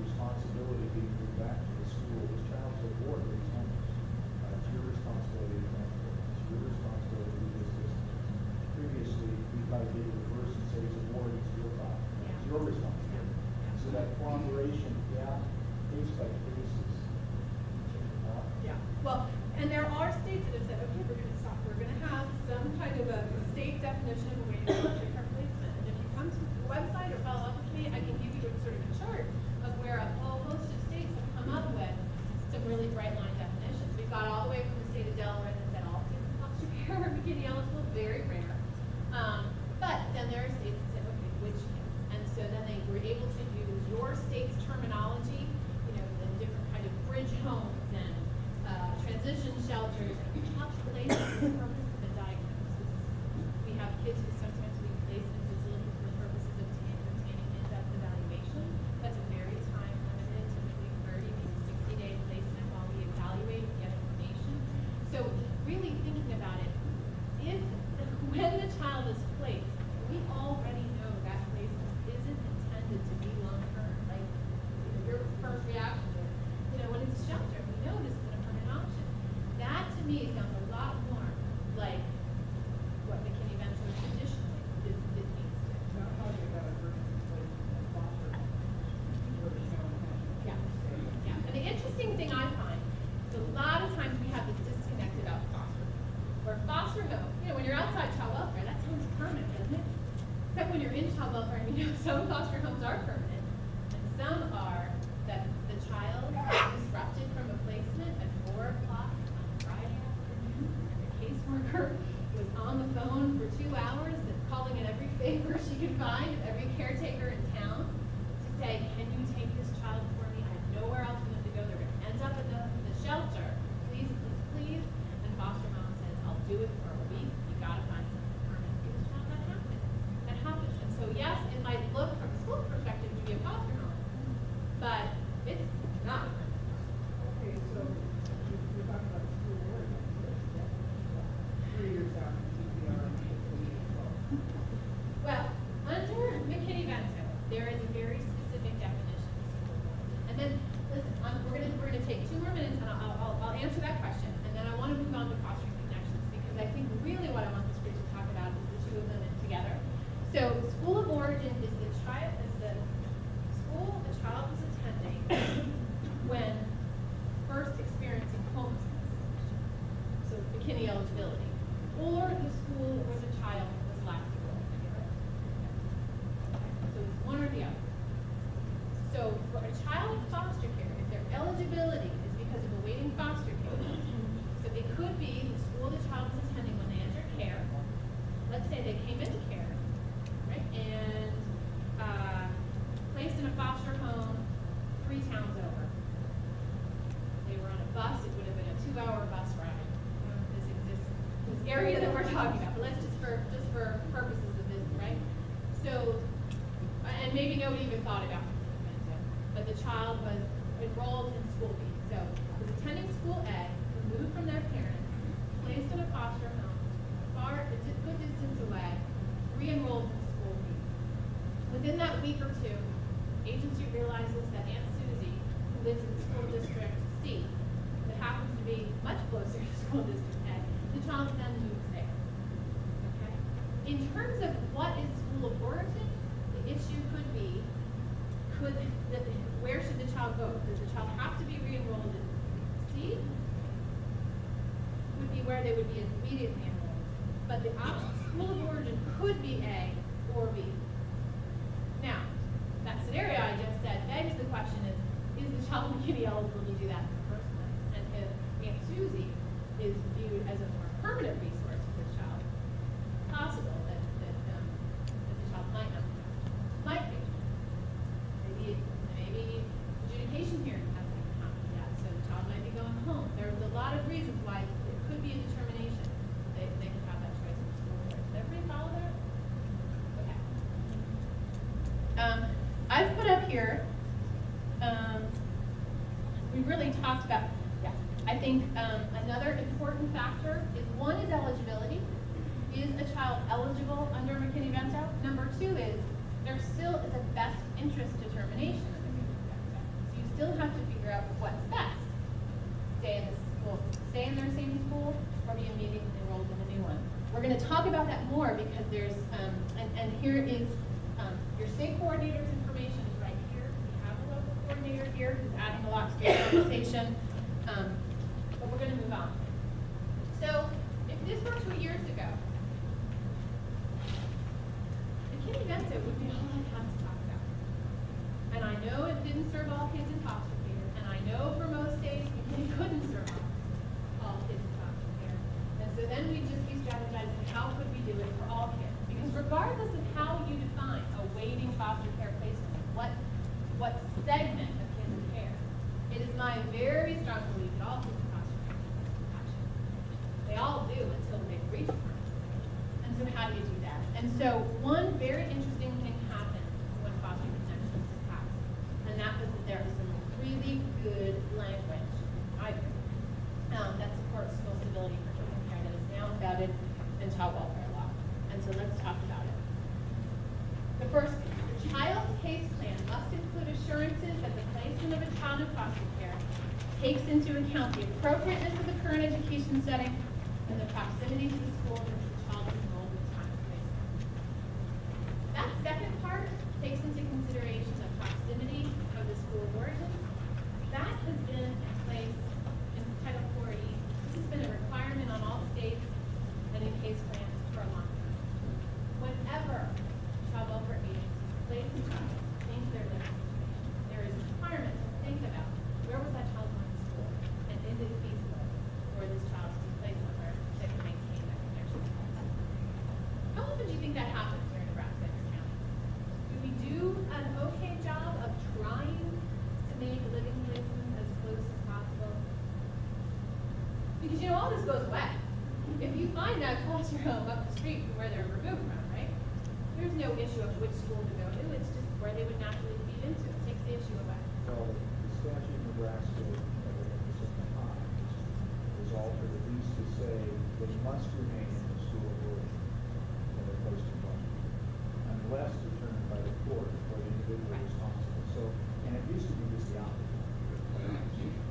responsibility being moved back to the school. This child's at war, he's homeless. It's your responsibility to transport. It's your responsibility to do this. Previously, we tried to get it reversed and say it's a war, it's your problem. It's your responsibility. So that cooperation, case by case is. Yeah, well, and there are states that have said, okay, we're going to have some kind of a state definition of awaiting foster care placement. And if you come to the website or follow up with me, I can give you sort of a chart of where a whole host of states have come up with some really bright line definitions. We've got all the way from the state of Delaware that said all kids in foster care are McKinney eligible, very rare. But then there are states that said, okay, which kids? And so then they were able to use your state's terminology, the different kind of bridge homes and transition shelters, and calculations for the purpose of a diagnosis. We have kids who sometimes we place in facilities for the purposes of obtaining in-depth evaluation. That's a very time-limited, typically 30, maybe 60-day placement while we evaluate and get information. So really thinking about it, when the child is placed, we already know that placement isn't intended to be long-term. Like, your first reaction is, when it's a shelter, we know this isn't a permanent option. That to me sounds a lot more like what McKinney or some foster homes are permanent, and some are that the child is disrupted from a placement at 4 o'clock on Friday afternoon, and the caseworker was on the phone for 2 hours, calling in every favor she could find, every caretaker in town, to say, can you take this child for me? I have nowhere else for them to go. They're going to end up at the shelter. Please, please, please. And foster mom says, I'll do it for a week. You got to find something permanent for this child. That happens. That happens. And so, yes, it might look from a school perspective to be a foster home, but it's not. Okay, so you're talking about school board, that's 3 years out in CPR and 6 years old. Well, under McKinney-Vento, there is a very specific definition of school board. And then, listen, we're gonna take 2 more minutes, and I'll answer that question, and then I want to move on to fostering connections, because I think really what I want this group to talk about is the 2 of them together. So, school of origin is the school the child was attending when first experiencing homelessness, so McKinney eligibility, or the school where the child was last enrolled. So it's one or the other. So for a child in foster care, if their eligibility is because of awaiting foster care, so it could be the school the child was attending when they entered care. Let's say they came into care, right, and placed in a foster home 3 towns over. They were on a bus. It would have been a 2-hour bus ride. This area that we're talking about, but let's just for purposes of this, right? So, and maybe nobody even thought about it, but the child was enrolled in school B. So, was attending school A, removed from their parents, placed in a foster home, a good distance away, re-enrolled in school B. Within that week or 2, agency realizes that Aunt Susie, who lives in school district C, that happens to be much closer to school district A, the child then moves there. Okay? In terms of what is school of origin, the issue could be, where should the child go? Does the child have to be re-enrolled in C? Would be where they would be immediately enrolled. But the school of origin could be A or B. Now, that scenario I just said begs the question is the child McKinney eligible to do that in the first place? And if Aunt Susie is viewed as a more permanent resource for the child, possible that the child might not be. Might be. Maybe adjudication hearing hasn't even happened yet, so the child might be going home. There's a lot of reasons why it could be a determination. They could have that choice in the school board. Does everybody follow that? Okay. I've put up here, we really talked about, I think another important factor is, 1 is eligibility. Is a child eligible under McKinney-Vento? Number 2 is, there still is a best interest determination under McKinney-Vento. So you still have to figure out what's best. Stay in the school, stay in their same school, or be immediately enrolled in a new one. We're going to talk about that more because there's, and here is your state coordinator's information is right here. We have a local coordinator here who's adding a lot to the conversation, but we're going to move on. So if this were 2 years ago, McKinney-Vento would be all I have to talk about. And I know it didn't serve all kids in foster care, and I know for most states McKinney couldn't serve all kids in foster care. And so then we'd just be strategizing how could we do it for all kids? Because regardless of how you define awaiting foster care placement, what segment of kids in care, it is my very strong belief that all kids in foster care need compassion. They all do until they reach permanency. And so how do you do that? And so one very interesting thing happened when Foster Connections was passed, and that was that there was some really good language, I think, that supports school stability for children care that is now embedded in child welfare law. And so let's talk about it. The first, the child's case plan must include assurances that the placement of a child in foster care takes into account the appropriateness of the current education setting and the proximity to the school in which the child is enrolled at the time of placement. That second part takes into consideration the proximity of the school of origin. That has been in place in Title 4E. This has been a requirement on all states and in case plans for a long time. Whenever child welfare agencies just goes away. If you find that foster home up the street from where they're removed from, right, there's no issue of which school to go to, it's just where they would naturally feed into. It takes the issue away. Well, the statute in Nebraska, at the same time, is altered at least to say they must remain in the school of origin when they're placed in foster care, unless determined by the court or the individual responsible. So, and it used to be just the opposite.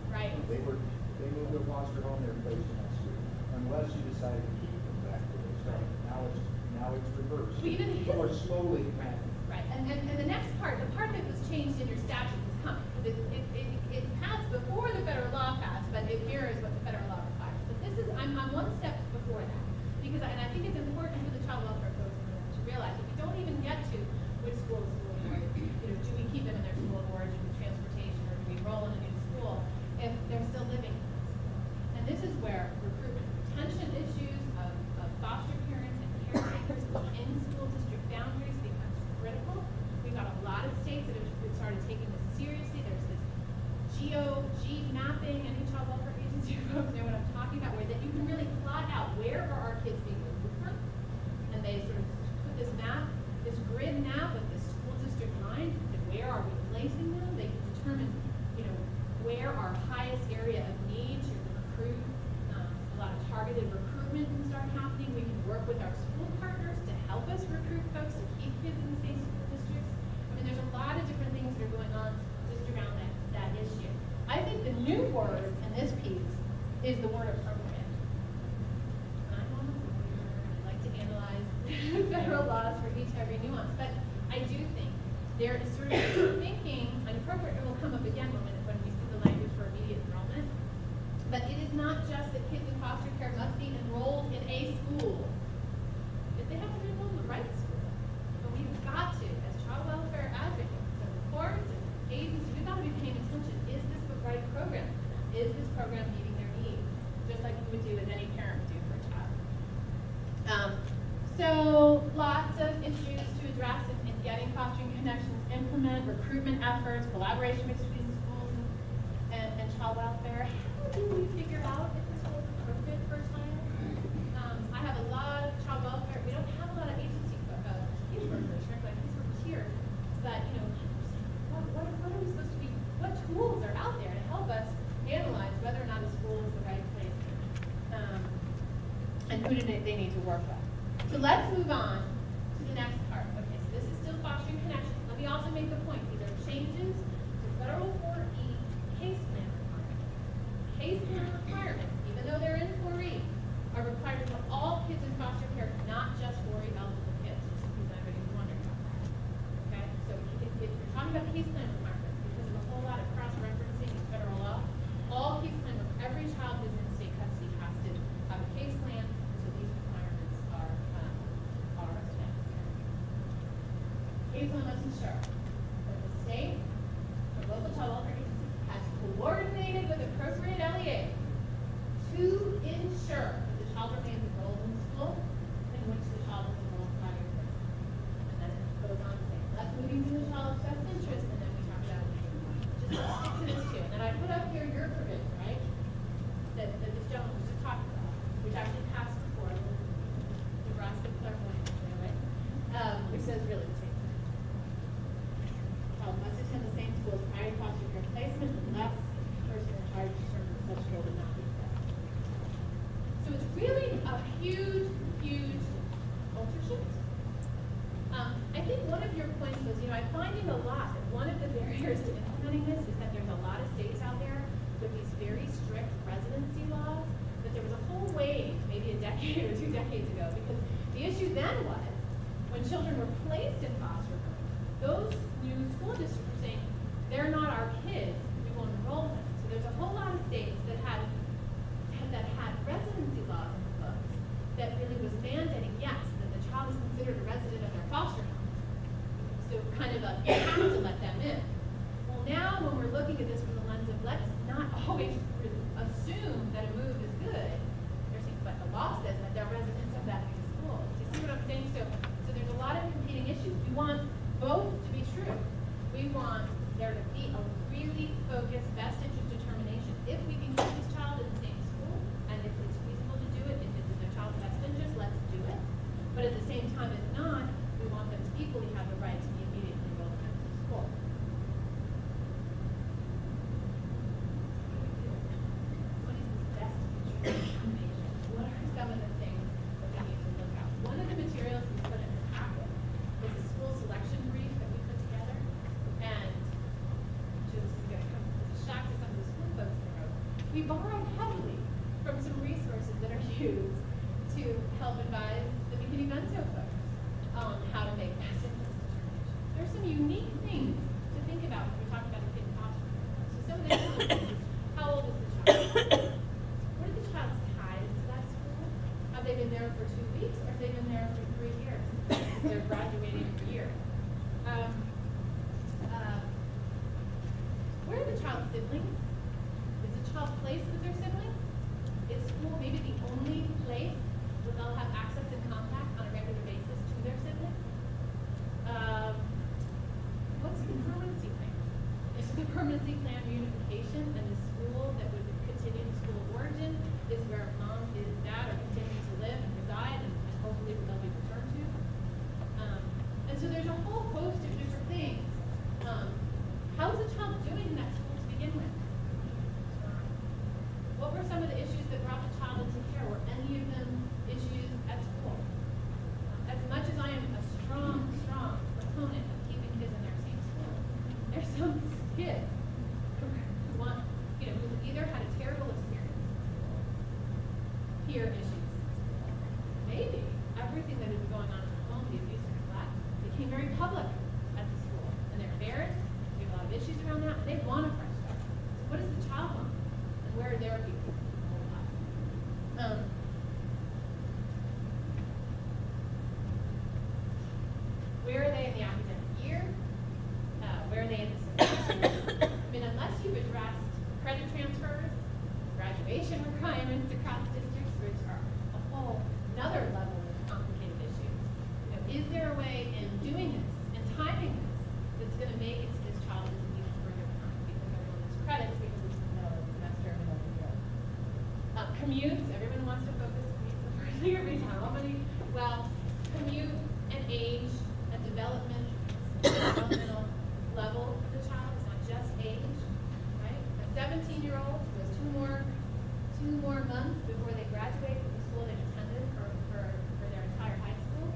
Right. They moved to a foster home, they were placed in that school, unless you decided to keep them back where they started. Now it's reversed. Well, even People are slowly tracking. Right, and the next part, the part that was changed in your statute is coming, because it passed before the federal law passed, but it mirrors what the federal law requires. But this is, I'm one step before that, because and I think it's important for the child welfare folks to realize that we don't even get to which school is school of origin. Do we keep them in their school of origin with transportation, or do we roll in a new school if they're still living in that school? And this is where recruitment, retention issues of foster parents and caretakers within school district boundaries becomes critical. We've got a lot of states that have started taking this seriously. There's this G mapping, any child welfare agency folks know what I'm talking about, where that you can really plot out where are our kids being removed from, and they sort of put this map, this grid map with the school district lines, and where are we placing them. They can determine, where our highest area of need to recruit. A lot of targeted recruitment can start happening. We can work with our school partners to help us recruit folks to keep kids in the same school districts. I mean, there's a lot of different things that are going on just around that issue. I think the new word in this piece is the word appropriate. I'm not a lawyer, and I like to analyze federal laws for each every nuance, but I do think there is sort of thinking, and appropriate will come up again when we see the language for immediate enrollment. But it is not just that kids in foster care must be enrolled in a school. If they have to be enrolled in the right school. But we've got to, as child welfare advocates, and the courts and agencies, we've got to be paying attention. Is this the right program? Is this program meeting their needs? Just like we would do as any parent would do for a child. So lots of issues to address in getting fostering connections, implement recruitment efforts, collaboration between schools and child welfare. How do we figure out if the school is appropriate for a child? I have a lot of child welfare. We don't have a lot of agency caseworkers, like caseworkers here. But what are we supposed to be? What tools are out there to help us analyze whether or not a school is the right place, and who do they need to work with? So let's move on to the next part. Okay, so this is still fostering connections. Let me also make the point. These are changes to federal 4E case plan requirements. Case plan requirements, even though they're in 4E, are required for all kids in foster care, not just 4E eligible kids, just in case anybody's wondering about that. Okay, so if you're talking about case plan requirements, because of a whole lot of cross-referencing in federal law, all case plan, every child who's in state custody has to have a case plan, so these requirements are necessary. Case plan must ensure that the state or local child welfare agency has coordinated with appropriate LEA to ensure that the child remains enrolled in the school in which the child is enrolled by your person. And then it goes on to say, unless moving to the child's best interest, and then we talk about it. Just stick to this too. And then I put up here your provision, right? That this gentleman was just talking about, which actually passed before the Nebraska clairvoyant, right? Which says really the same thing. Child must attend the same school as prior to foster care placement unless the person in charge determines such school did not meet that. So it's really a huge, huge culture shift. I think one of your points was, I'm finding a lot that one of the barriers to implementing this is that there's a lot of states out there with these very strict residency laws, that there was a whole wave, maybe a decade or 2 decades ago, because the issue then was, when children were placed in foster homes, those new school districts were saying, they're not our kids, we won't enroll them. So there's a whole lot of states that had residency laws in the books that really was mandating, yes, that the child is considered a resident of their foster home. So kind of you have to let them in. Well, now when we're looking at this from the lens of let's not always assume that a move is good, they're saying, but the law says that they're residents of that new school. Do you see what I'm saying? So there's a lot of competing issues. We want both to be true. We want there to be a really time is not, we want them to equally have the right to be immediately enrolled in school. What is this best interest information? What are some of the things that we need to look at? One of the materials we put in the packet is a school selection brief that we put together, and this is going to come as a shock to some of the school folks in the room. We borrowed heavily from some resources that are used to help advise the beginning Bento folks on how to make best interest determinations. There's some unique things to think about when we talk about the kid foster care. So some of the things, how old is the child? What are the child's ties to that school? Have they been there for 2 weeks, or have they been there for 3 years? They're graduating every year. Where are the child's siblings? Is the child placed with their siblings? Is school maybe the only place where they'll have access and contact on a regular basis to their siblings? What's the permanency plan? Is the permanency plan reunification, and the school that would continue the school of origin is where mom, dad are continuing to live and reside, and hopefully they'll be returned to? And so there's a whole host of different things. How is the child doing in that school to begin with? What were some of the issues that brought the child into care? Were any of them issues at school? As much as I am a strong proponent of keeping kids in their same school, there's some kids who want, who either had a terrible experience, peer issues, maybe everything that had been going on at home, the abuse and neglect, became very public at the school, and they're embarrassed. We have a lot of issues around that, and they want a fresh start. So what does the child want? And where are their people? Where are they in the academic year? Where are they in the semester? I mean, unless you've addressed credit transfers, graduation requirements across districts, which are a whole another level of complicated issues. Is there a way in doing this and timing this that's going to make it so this child isn't even further behind because everyone has credits because it's the middle of the semester and middle of the year? Commutes, everyone wants to focus commutes the first year every time. How many? Well, commute and age and developmental level of the child is not just age, right? A 17-year-old who has two more months before they graduate from the school they've attended for their entire high school,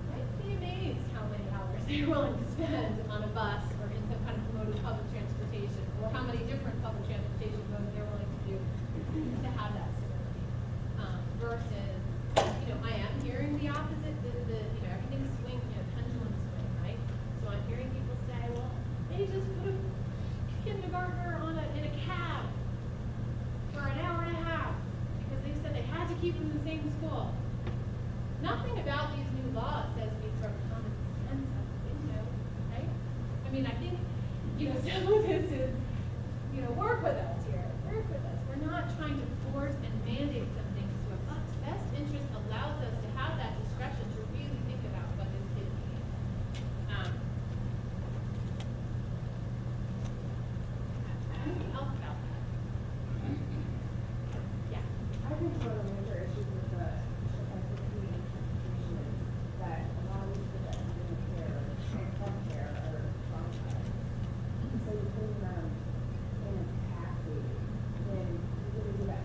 might be amazed how many hours they're willing to spend on a bus or in some kind of promoted public transportation, or how many different public transportation modes they're willing to do to have that stability. Versus, I am hearing the opposite, everything's swing, pendulum swing, right? So I'm hearing people say, well, they just put a kindergartner in a cab for an hour and a half because they said they had to keep them in the same school. Nothing about these new laws says we throw common sense out the window, right? I mean, I think, some of this is, work with us here, work with us. We're not trying to force and mandate something to a best interest allows us to have that discretion to really think about what this kid needs. Anything else about that? Yeah. I think one of the major issues with the advocacy institution is that a lot of these kids that come into care and from care are traumatized. So you're putting them in a capacity when you really do that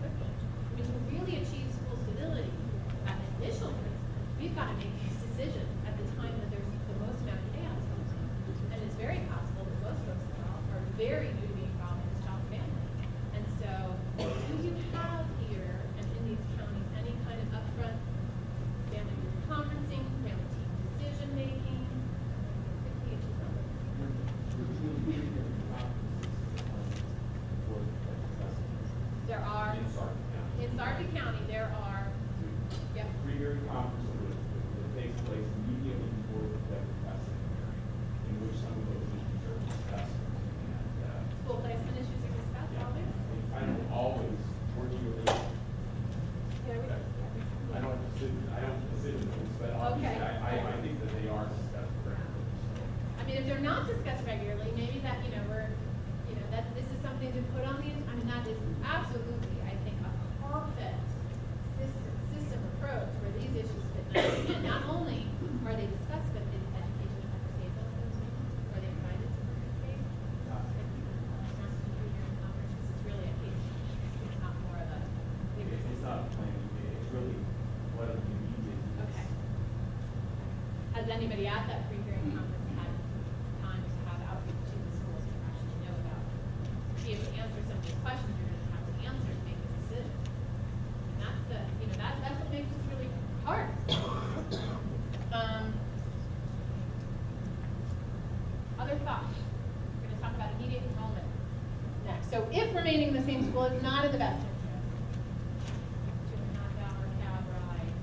quickly. I mean, to really achieve school stability at initial placement, we've got to make these decisions at the time that there's the most amount of chaos comes in. And it's very possible that most folks involved are very new to being involved in this child family. And so, do you have here and in these counties any kind of upfront family group conferencing, family team decision making? There are, in Sarpy County, there are, yep. Pre-hearing conference that takes place immediately before the testing hearing, in which some of those issues are discussed. And, School placement issues are discussed, yeah, all this? I don't always working with them. I don't consider those, but obviously, Okay. I think that they are discussed regularly. So. I mean, if they're not discussed regularly, maybe that, that this is something to put on the, that is absolutely, I think, a perfect system approach where these issues fit nicely. And not only are they discussed, but is education ever stable at those meetings? Are they invited to participate? This is really a case, it's not more of a. It's not a plan, it's really what you need to do. Okay. Has anybody at that pre-hearing conference had time to have outreach to the schools to actually know about? Be able to answer some of these questions you're going to have to answer to make a decision. And that's the, that's what makes this really hard. Other thoughts? We're going to talk about immediate enrollment next. So if remaining in the same school is not in the best interest, 2.5-hour cab ride,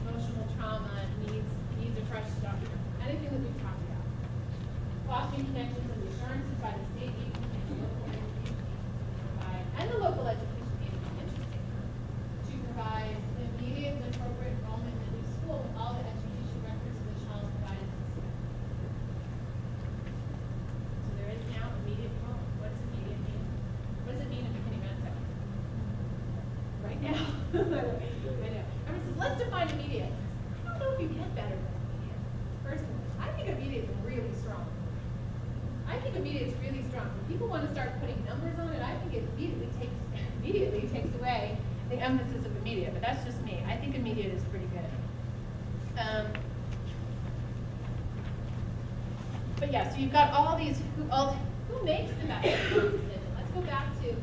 emotional trauma, needs a fresh structure, anything that we've talked about. Fostering connections and assurances by the state agency and local education agency provide, and the local education agency, interesting, to provide an immediate and appropriate enrollment in a new school with all the education records of the child provided in the school. So there is now immediate enrollment. What does immediate mean? What does it mean in McKinney-Vento? Right now. I know. Everyone says, let's define immediate. I don't know if you get better than immediate. Personally, I think immediate is really strong. I think immediate is really strong. When people want to start putting numbers on it, I think it immediately takes away the emphasis of immediate. But that's just me. I think immediate is pretty good. But yeah, so you've got all these who makes the best decision. Let's go back to,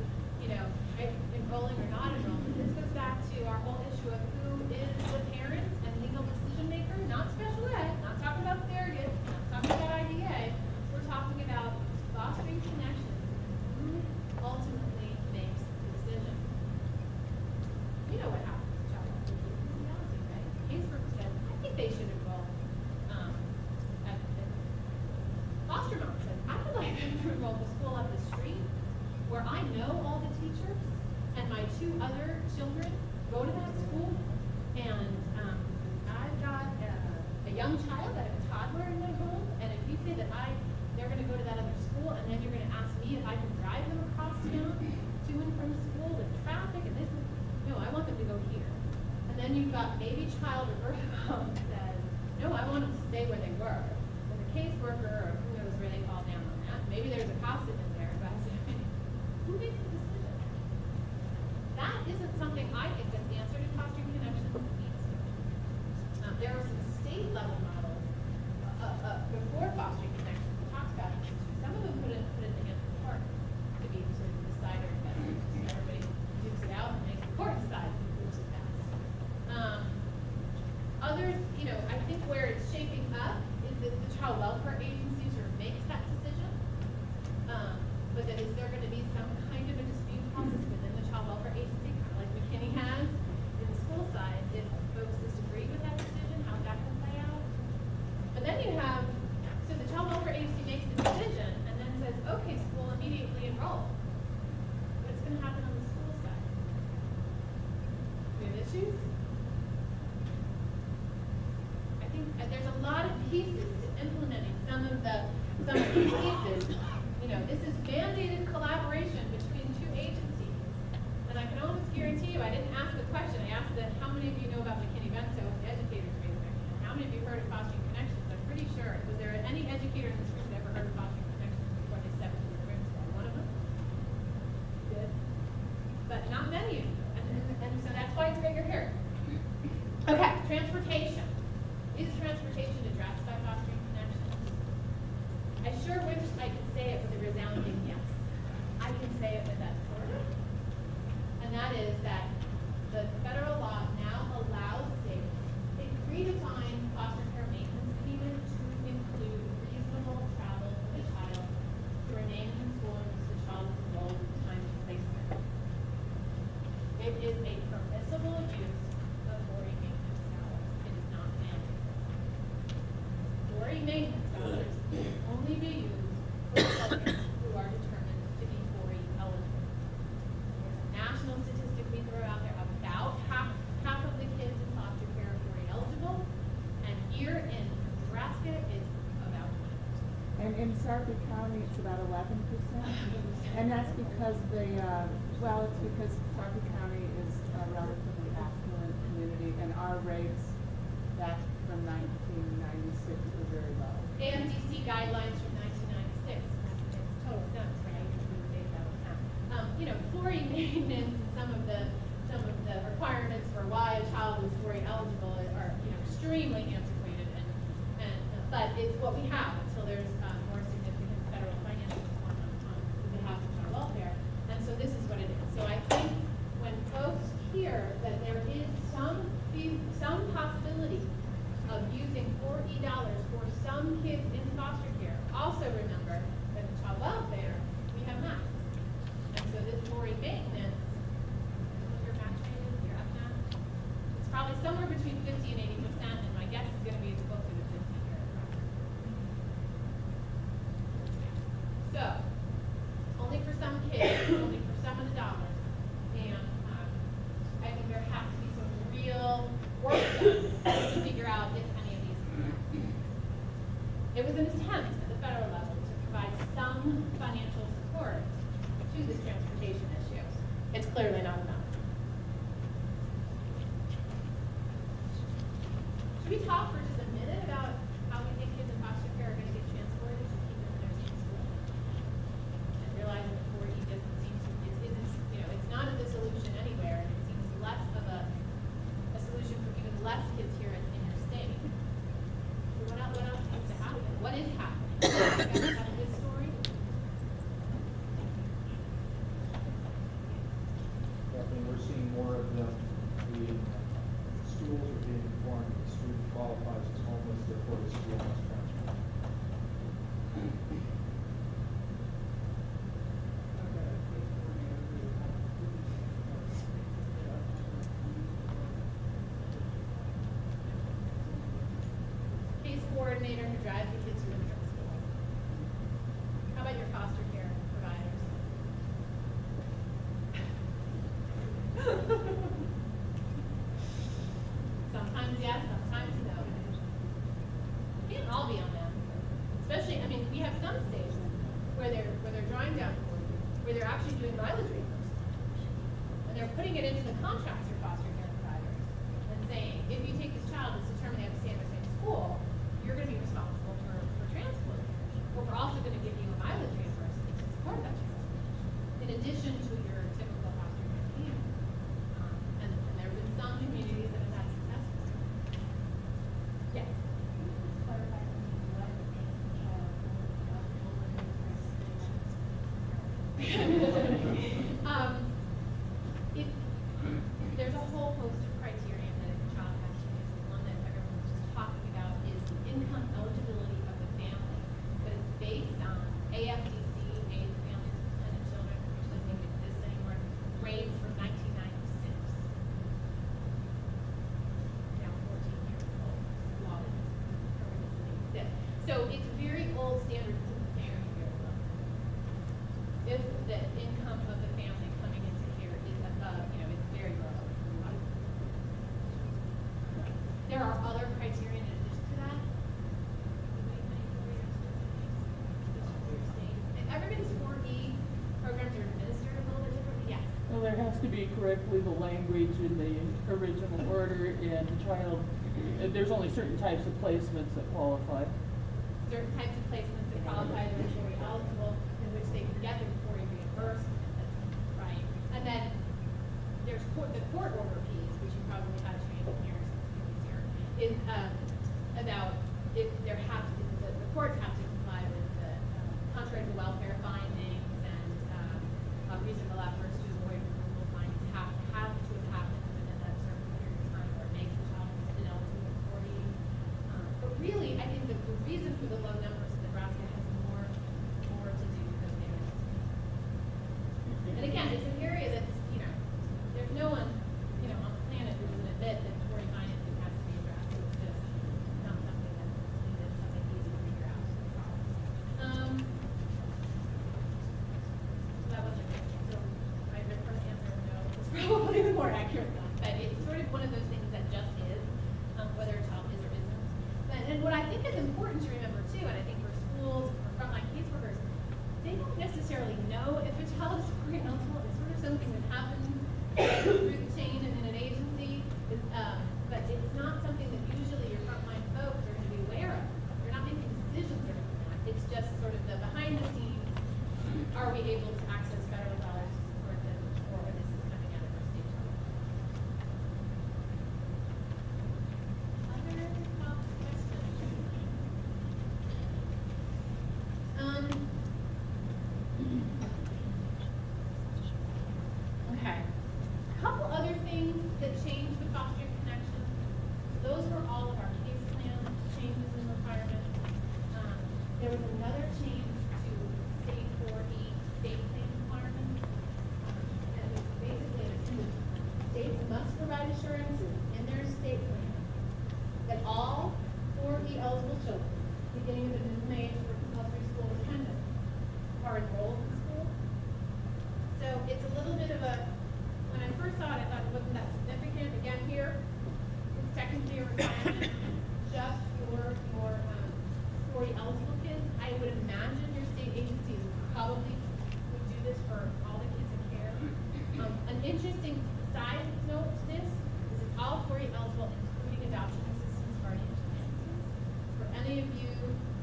right, enrolling or not enrolling. This goes back to our whole issue of who is the parent and legal decision maker, not special ed, not talking about surrogates, not talking about IDA. We're talking about fostering connections. Who ultimately makes the decision? You know what happens to child welfare cases, right? Caseworker says, I think they should enroll at foster mom says, I would like them to enroll the school up the street where I know all the teachers and my 2 other children go to that school, and I've got a young child, I have a toddler in my home, and if you say that they're going to go to that other school, and then you're going to ask me if I can drive them across town to and from school with traffic, and this is, no, I want them to go here. And then you've got maybe child or birth mom says, no, I want them to stay where they were. And the caseworker, or who knows where they fall down on that, maybe there's a CASA in there, but who makes the decision? That isn't something I think that's the answer to fostering connections needs to. There are some state level models before fostering connections. We talked about it. Some of them put it in the hands of the court to be sort of the decider. Everybody dukes it out and makes the court decide who moves it best. Others, I think where it's shaping up is that the child welfare agency sort of makes that decision. But then is there going to be some kind of a dispute process within the child welfare agency, kind of like McKinney has in the school side, if folks disagree with that decision, how that can play out? But then you have, so the child welfare agency makes the decision and then says, okay, school, immediately enroll. What's going to happen on the school side? We have issues? I think there's a lot of pieces to implementing some of these pieces. This is mandated collaboration between 2 agencies. And I can almost guarantee you, I didn't ask the question. I asked how many of you know about McKinney-Vento, the educators raised their hand. How many of you heard of Fostering Connections? I'm pretty sure. Was there any educator in this room that ever heard of Fostering Connections before they stepped into the room? One of them? Good. But not many of you. that the federal law now allows states a predefined foster care maintenance payment to include reasonable travel for the child to remain in school in which the child is enrolled at the time of placement. It is a permissible use of boarding maintenance dollars. It is not mandatory. Boarding maintenance dollars can only be used for children who are determined to be FORI eligible. There's a national statistic we throw out there, about half of the kids in foster care are FORI eligible, and here in Nebraska, it's about 20%. And in Sarpy County, it's about 11%. And that's because it's because Sarpy County is a relatively affluent community, and our rates back from 1996 were very low. AFDC guidelines from 1996 makes total sense, right? We were based out of that. FORI maintenance and some of the requirements for why a child is FORI eligible are extremely antiquated, but it's what we have until there's more significant federal financial support on behalf of child welfare, and so this is what it is. So I think when folks hear that there is some possibility of using $4E for some kids in foster care, also remember that in child welfare, we have max. And so this FORI maintenance, what your max rate is, your FMAP, it's probably somewhere between 50 and 80%, and my guess is going to be it's closer to 50 here. So, only for some kids, only for some of the dollars, and I think there has to be some real work done to figure out if any of these can happen. It was an attempt at the federal level to provide some financial support to this transportation issue. It's clearly not enough. Should we talk for just a minute about how we think kids in foster care are going to get transported to keep them in their same school? And realizing that 4E doesn't seem to, it's not the solution anywhere, and it seems less of a solution for even less kids here in your state. So what else needs to happen? What is happening? You guys have a good story? Definitely, we're seeing more of them. Schools are being informed that the student qualifies as homeless, therefore the school must transfer. Case coordinator who drives the kids to and from school. How about your foster care providers? Sometimes yes, sometimes no. It can't all be on them. Especially, we have some states where they're drawing down where they're actually doing mileage reimbursement. And they're putting it into the contracts for foster care providers and saying, if you take this child, it's determined they have to stay in the same school, you're going to be responsible for transport. But we're also going to give you a mileage reimbursement to support that transportation, in addition to your typical foster care payment. And there have been some communities that have had success with it. Yes. Clarify for me, what makes a child eligible when they're There's a whole host of criteria that a child has to use. The one that everyone was just talking about is the income eligibility of the family, but it's based on AFDC, Aid to Families with Dependent Children, which doesn't even exist anymore, grades from 1996. Now 14 years old. Law doesn't exist. So it's a very old standard. It's very, very low. If the income of the family coming into here is above, it's very low. There are other criteria in addition to that. Everybody's 4E programs are administered a little bit differently, yes. Well, there has to be correct legal language in the original order, and the child, there's only certain types of placements that qualify. Certain types of placements that qualify as FORI eligible, in which they can get their FORI reimbursement, that's right. And then there's the court order piece, which you probably had trained in here since it was here, is about if there have to, the courts have to comply with the contrary to welfare findings and reasonable efforts to avoid removal findings have to accurate one, but it's sort of one of those things that just is, whether a child is or isn't. And what I think is important to remember too, and I think for schools, for frontline caseworkers, they don't necessarily know if a child is supporting eligible. It's sort of something that happens through the chain and in an agency, but it's not something that usually your frontline folks are going to be aware of. They're not making decisions or anything like that. It's just sort of the behind the scenes. Are we able to access federal dollars to support them, or when this is coming out of our state budget? Other questions? Okay. A couple other things that changed with fostering connection. Those were all of our case plan changes and requirements. There was another change to state 4E state plan requirements. And it was basically states must provide assurances in their state plan that all 4E eligible children, beginning with a minimum age for compulsory school attendance, are enrolled in school. So it's a little bit of a, when I first saw it, I thought it wasn't that significant. Again, here, it's technically a requirement just for your 4E eligible kids. I would imagine your state agencies probably would do this for all the kids in care. An interesting side note to this is it's all 4E eligible, including adoption assistance, guardianship agencies. For any of you,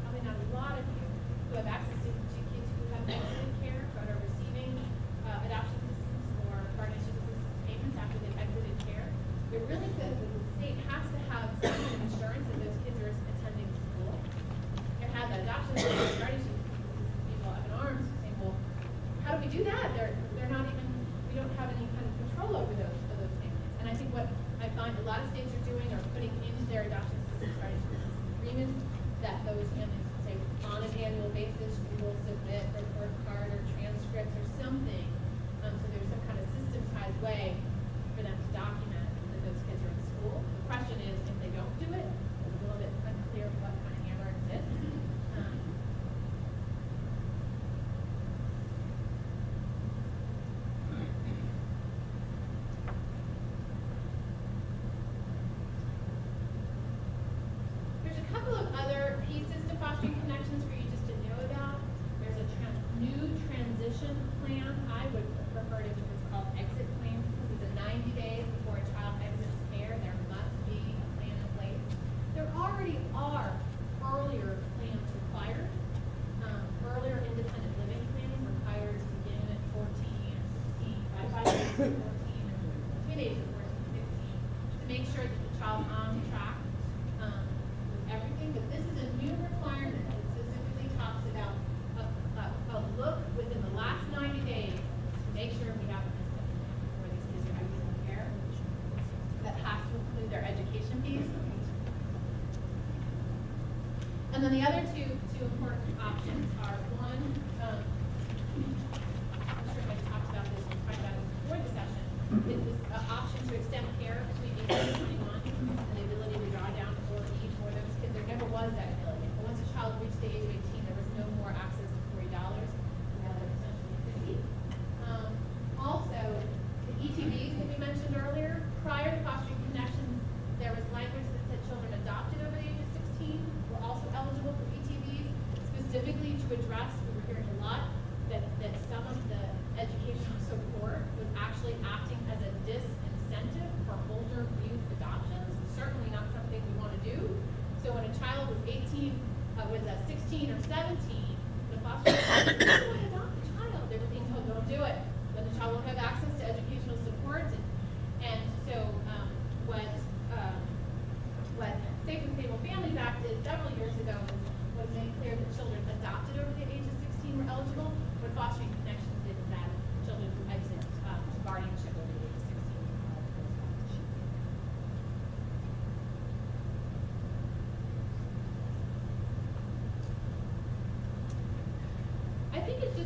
probably not a lot of you, who have access to kids who have exited care but are receiving adoption assistance or guardianship assistance payments after they've exited care, it really says that the state has to have some kind of insurance that those kids are attending school. It has that adoption assistance, guardianship assistance, people up in arms saying, well, how do we do that? They're not even, we don't have any kind of control over those families. And I think what I find a lot of states are doing are putting into their adoption assistance, guardianship assistance agreements that those families say on an annual basis we will submit a report card or transcripts or something. So there's some kind of systematized way for them to document that those kids are in school. The question is, if they don't do it, it's a little bit unclear what kind of hammer exists. There's a couple of other pieces to fostering connections for you just to know about. There's a new transition plan. I would prefer to do what's called exit plan because it's a 90 days before a child exits care. There must be a plan in place. There already are earlier plans required. Earlier independent living planning required to begin at 14 or 16, by the age of 14, or between the age of 14 and 16, to make sure that the child's on track with everything. But this is a new requirement that specifically talks about a look within the last 90 days to make sure we have a system where these kids are exiting care that has to include their education piece. And then the other two important options are one, I'm sure I talked about this, we talked about it before the session, is this option to extend care between age 21 and the ability to draw down 4E for those kids. There never was that ability. But once a child reached the age of 18, there was no more access to $40. Now they're essentially 50. Also, the ETVs that we mentioned earlier, prior to fostering connections, there was language that said children adopted over the age of 16 were also eligible for ETVs, specifically to address, we were hearing a lot, that some of the educational support was actually acting as a disincentive for older youth adoptions. Certainly not something we want to do. So when a child was 16 or 17, the foster care didn't want to adopt a child. They were being told, don't do it. Then the child won't have access to educational support. And so what Safe and Stable Families Act did several years ago was make clear that children adopted over the age of 16 were eligible. What fostering connections did is that children who exit to guardianship over the age of 16 were eligible for sponsorship. I think it's just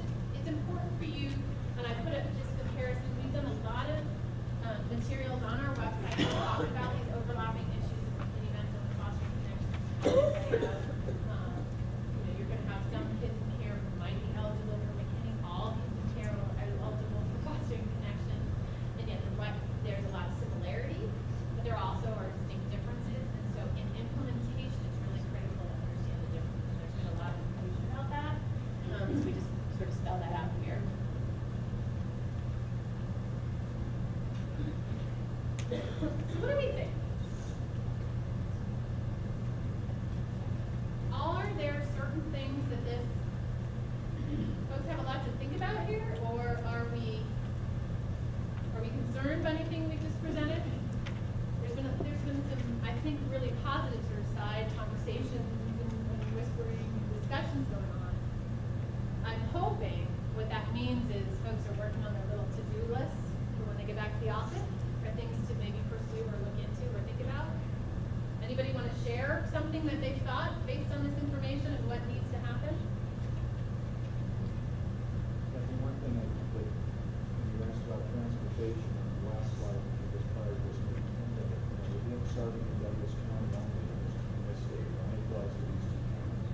So what do we think? Are there certain things that this, folks have a lot to think about here, or are we concerned by anything we just presented? There's been some, I think, really positive sort of side conversations and whispering discussions going on. I'm hoping what that means is folks are working on their little to-do lists for when they get back to the office, for things to maybe pursue or look into or think about. Anybody want to share something that they've thought based on this information and what needs to happen? I think one thing that when you asked about transportation in the last slide, which was prior to this meeting, we didn't start in Douglas County only in this state, it only applies to these two counties.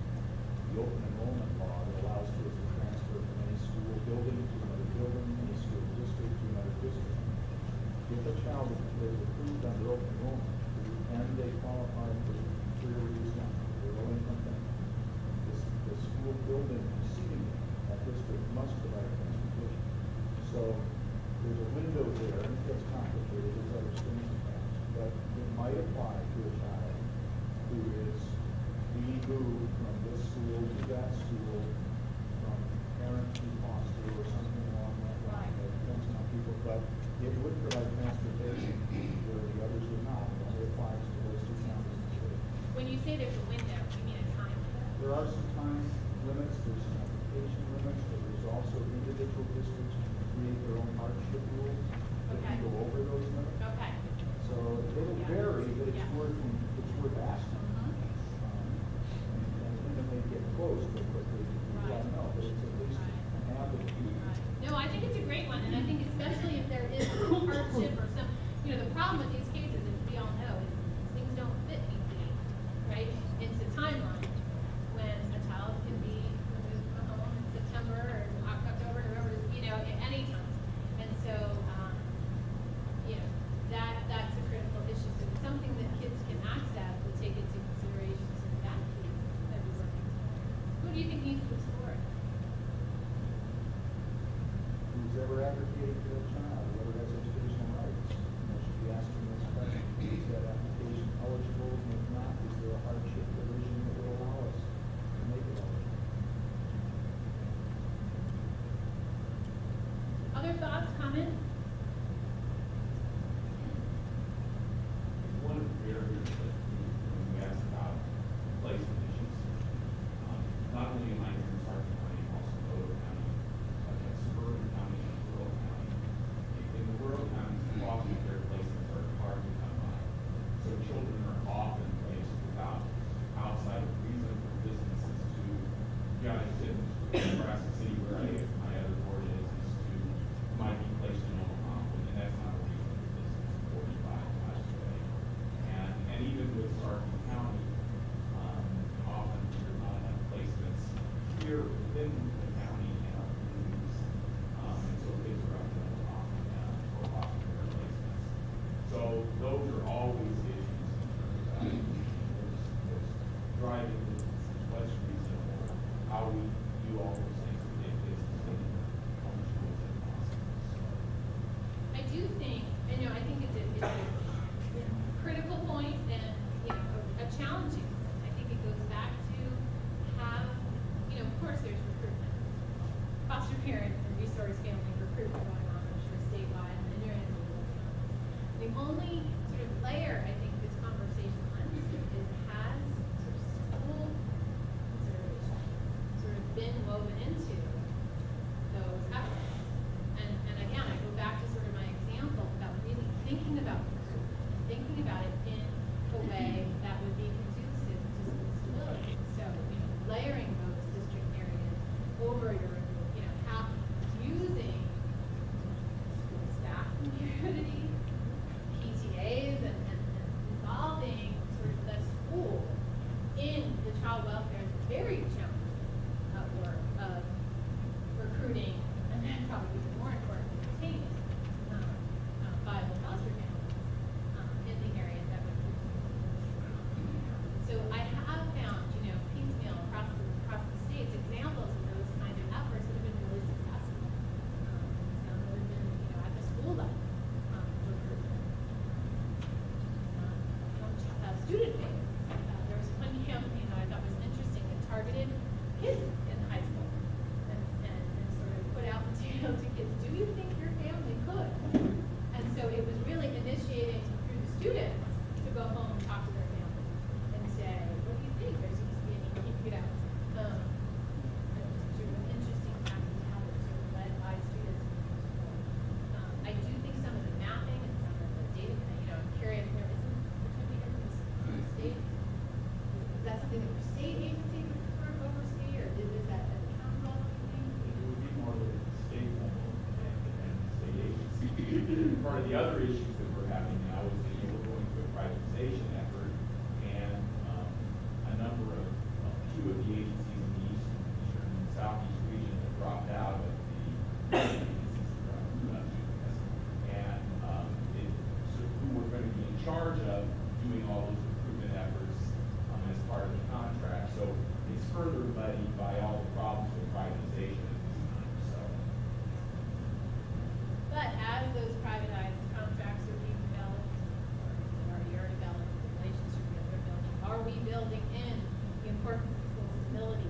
The open enrollment law that allows kids to transfer from any school building to another building, any school district to another district. If a child is approved under open enrollment and they qualify for career reduced or low income benefit, the school building receiving that district must provide transportation. So there's a window there, and it gets complicated, there's other strings attached, but it might apply to a child who is being moved from this school to that school, from parent to foster or something along that line. That depends on people, but it would provide transportation where the others would not. It only applies to those two counties. When you say there's a window, you mean a time window? There are some time limits, there's some application limits, but there's also individual districts who create their own hardship rules that Okay. can go over those limits. Okay. So it'll vary, but it's Yeah. worth asking. And then they get close real quickly, you don't know, but it's at least an avenue. No, I think it's a great one, and I think especially if there is hardship or some, the problem with these cases, as we all know, is things don't fit neatly, right, into timelines. When a child can be removed from home in September or October, November, at any time. And so, that's a critical issue. So it's something that kids can access, we take into consideration sort of that piece that we're working towards. Who do you think needs to explore it? Who's ever advocated for a child, whoever has educational rights, should be asking this question. Is that application eligible? And if not, is there a hardship provision that will allow us to make it eligible? Other thoughts, comments? One of the barriers that we asked about placement issues, not only in my here in Sargent County, also in Odo County, but in suburban county and rural county. In the rural counties, foster care placements are hard to come by. So children are often placed without outside of reasonable distances to, in Nebraska City where my other board is to, might be placed in Omaha, and that's not a reasonable distance, 45 miles away. And even with Sargent County, often there's not enough placements here within the county and our communities. And so kids are up in Omaha for foster care placements. So those are always issues in terms of what's driving this, what's reasonable, how we do all those things to get kids to stay in home schools if possible. So. I do think, I think it's a critical point and, a challenging point. I think it goes back to have, of course there's recruitment. Foster parent and resource family recruitment going on, I'm sure statewide and in your individual counties. The only sort of layer I think this conversation lends to is has sort of school considerations sort of been woven into those efforts. And again, I go back to sort of my example about really thinking about recruitment, thinking about it in a way that would be conducive to school stability. So, layering those district areas over your, using school staff community, PTAs, and involving sort of the school in the child welfare is very challenging work of recruiting, and then probably even more importantly, retaining viable foster families in the areas that would negotiating through the students to go home and talk to their families and say, what do you think? There seems to be a need, you know, sort of an interesting practice how it's sort of led by students. I do think some of the mapping and some of the data, you know, I'm curious, there isn't, could be from the state. Is that something that the state agency would sort of oversee, or is that at the county level, you think? It would be more of a state level and state agency. Part of the other issues that we're having now is that, you know, we're going through a privatization effort, and a number of, two of the agencies in the eastern and southeast region have dropped out of the agencies that are and so who we're going to be in charge of doing all those recruitment efforts as part of the contract. So it's further muddied by all the problems with privatization at this time. So. But as those privatized contracts are being developed, or already are developed, the relationships that they're building, are we building in the importance of school stability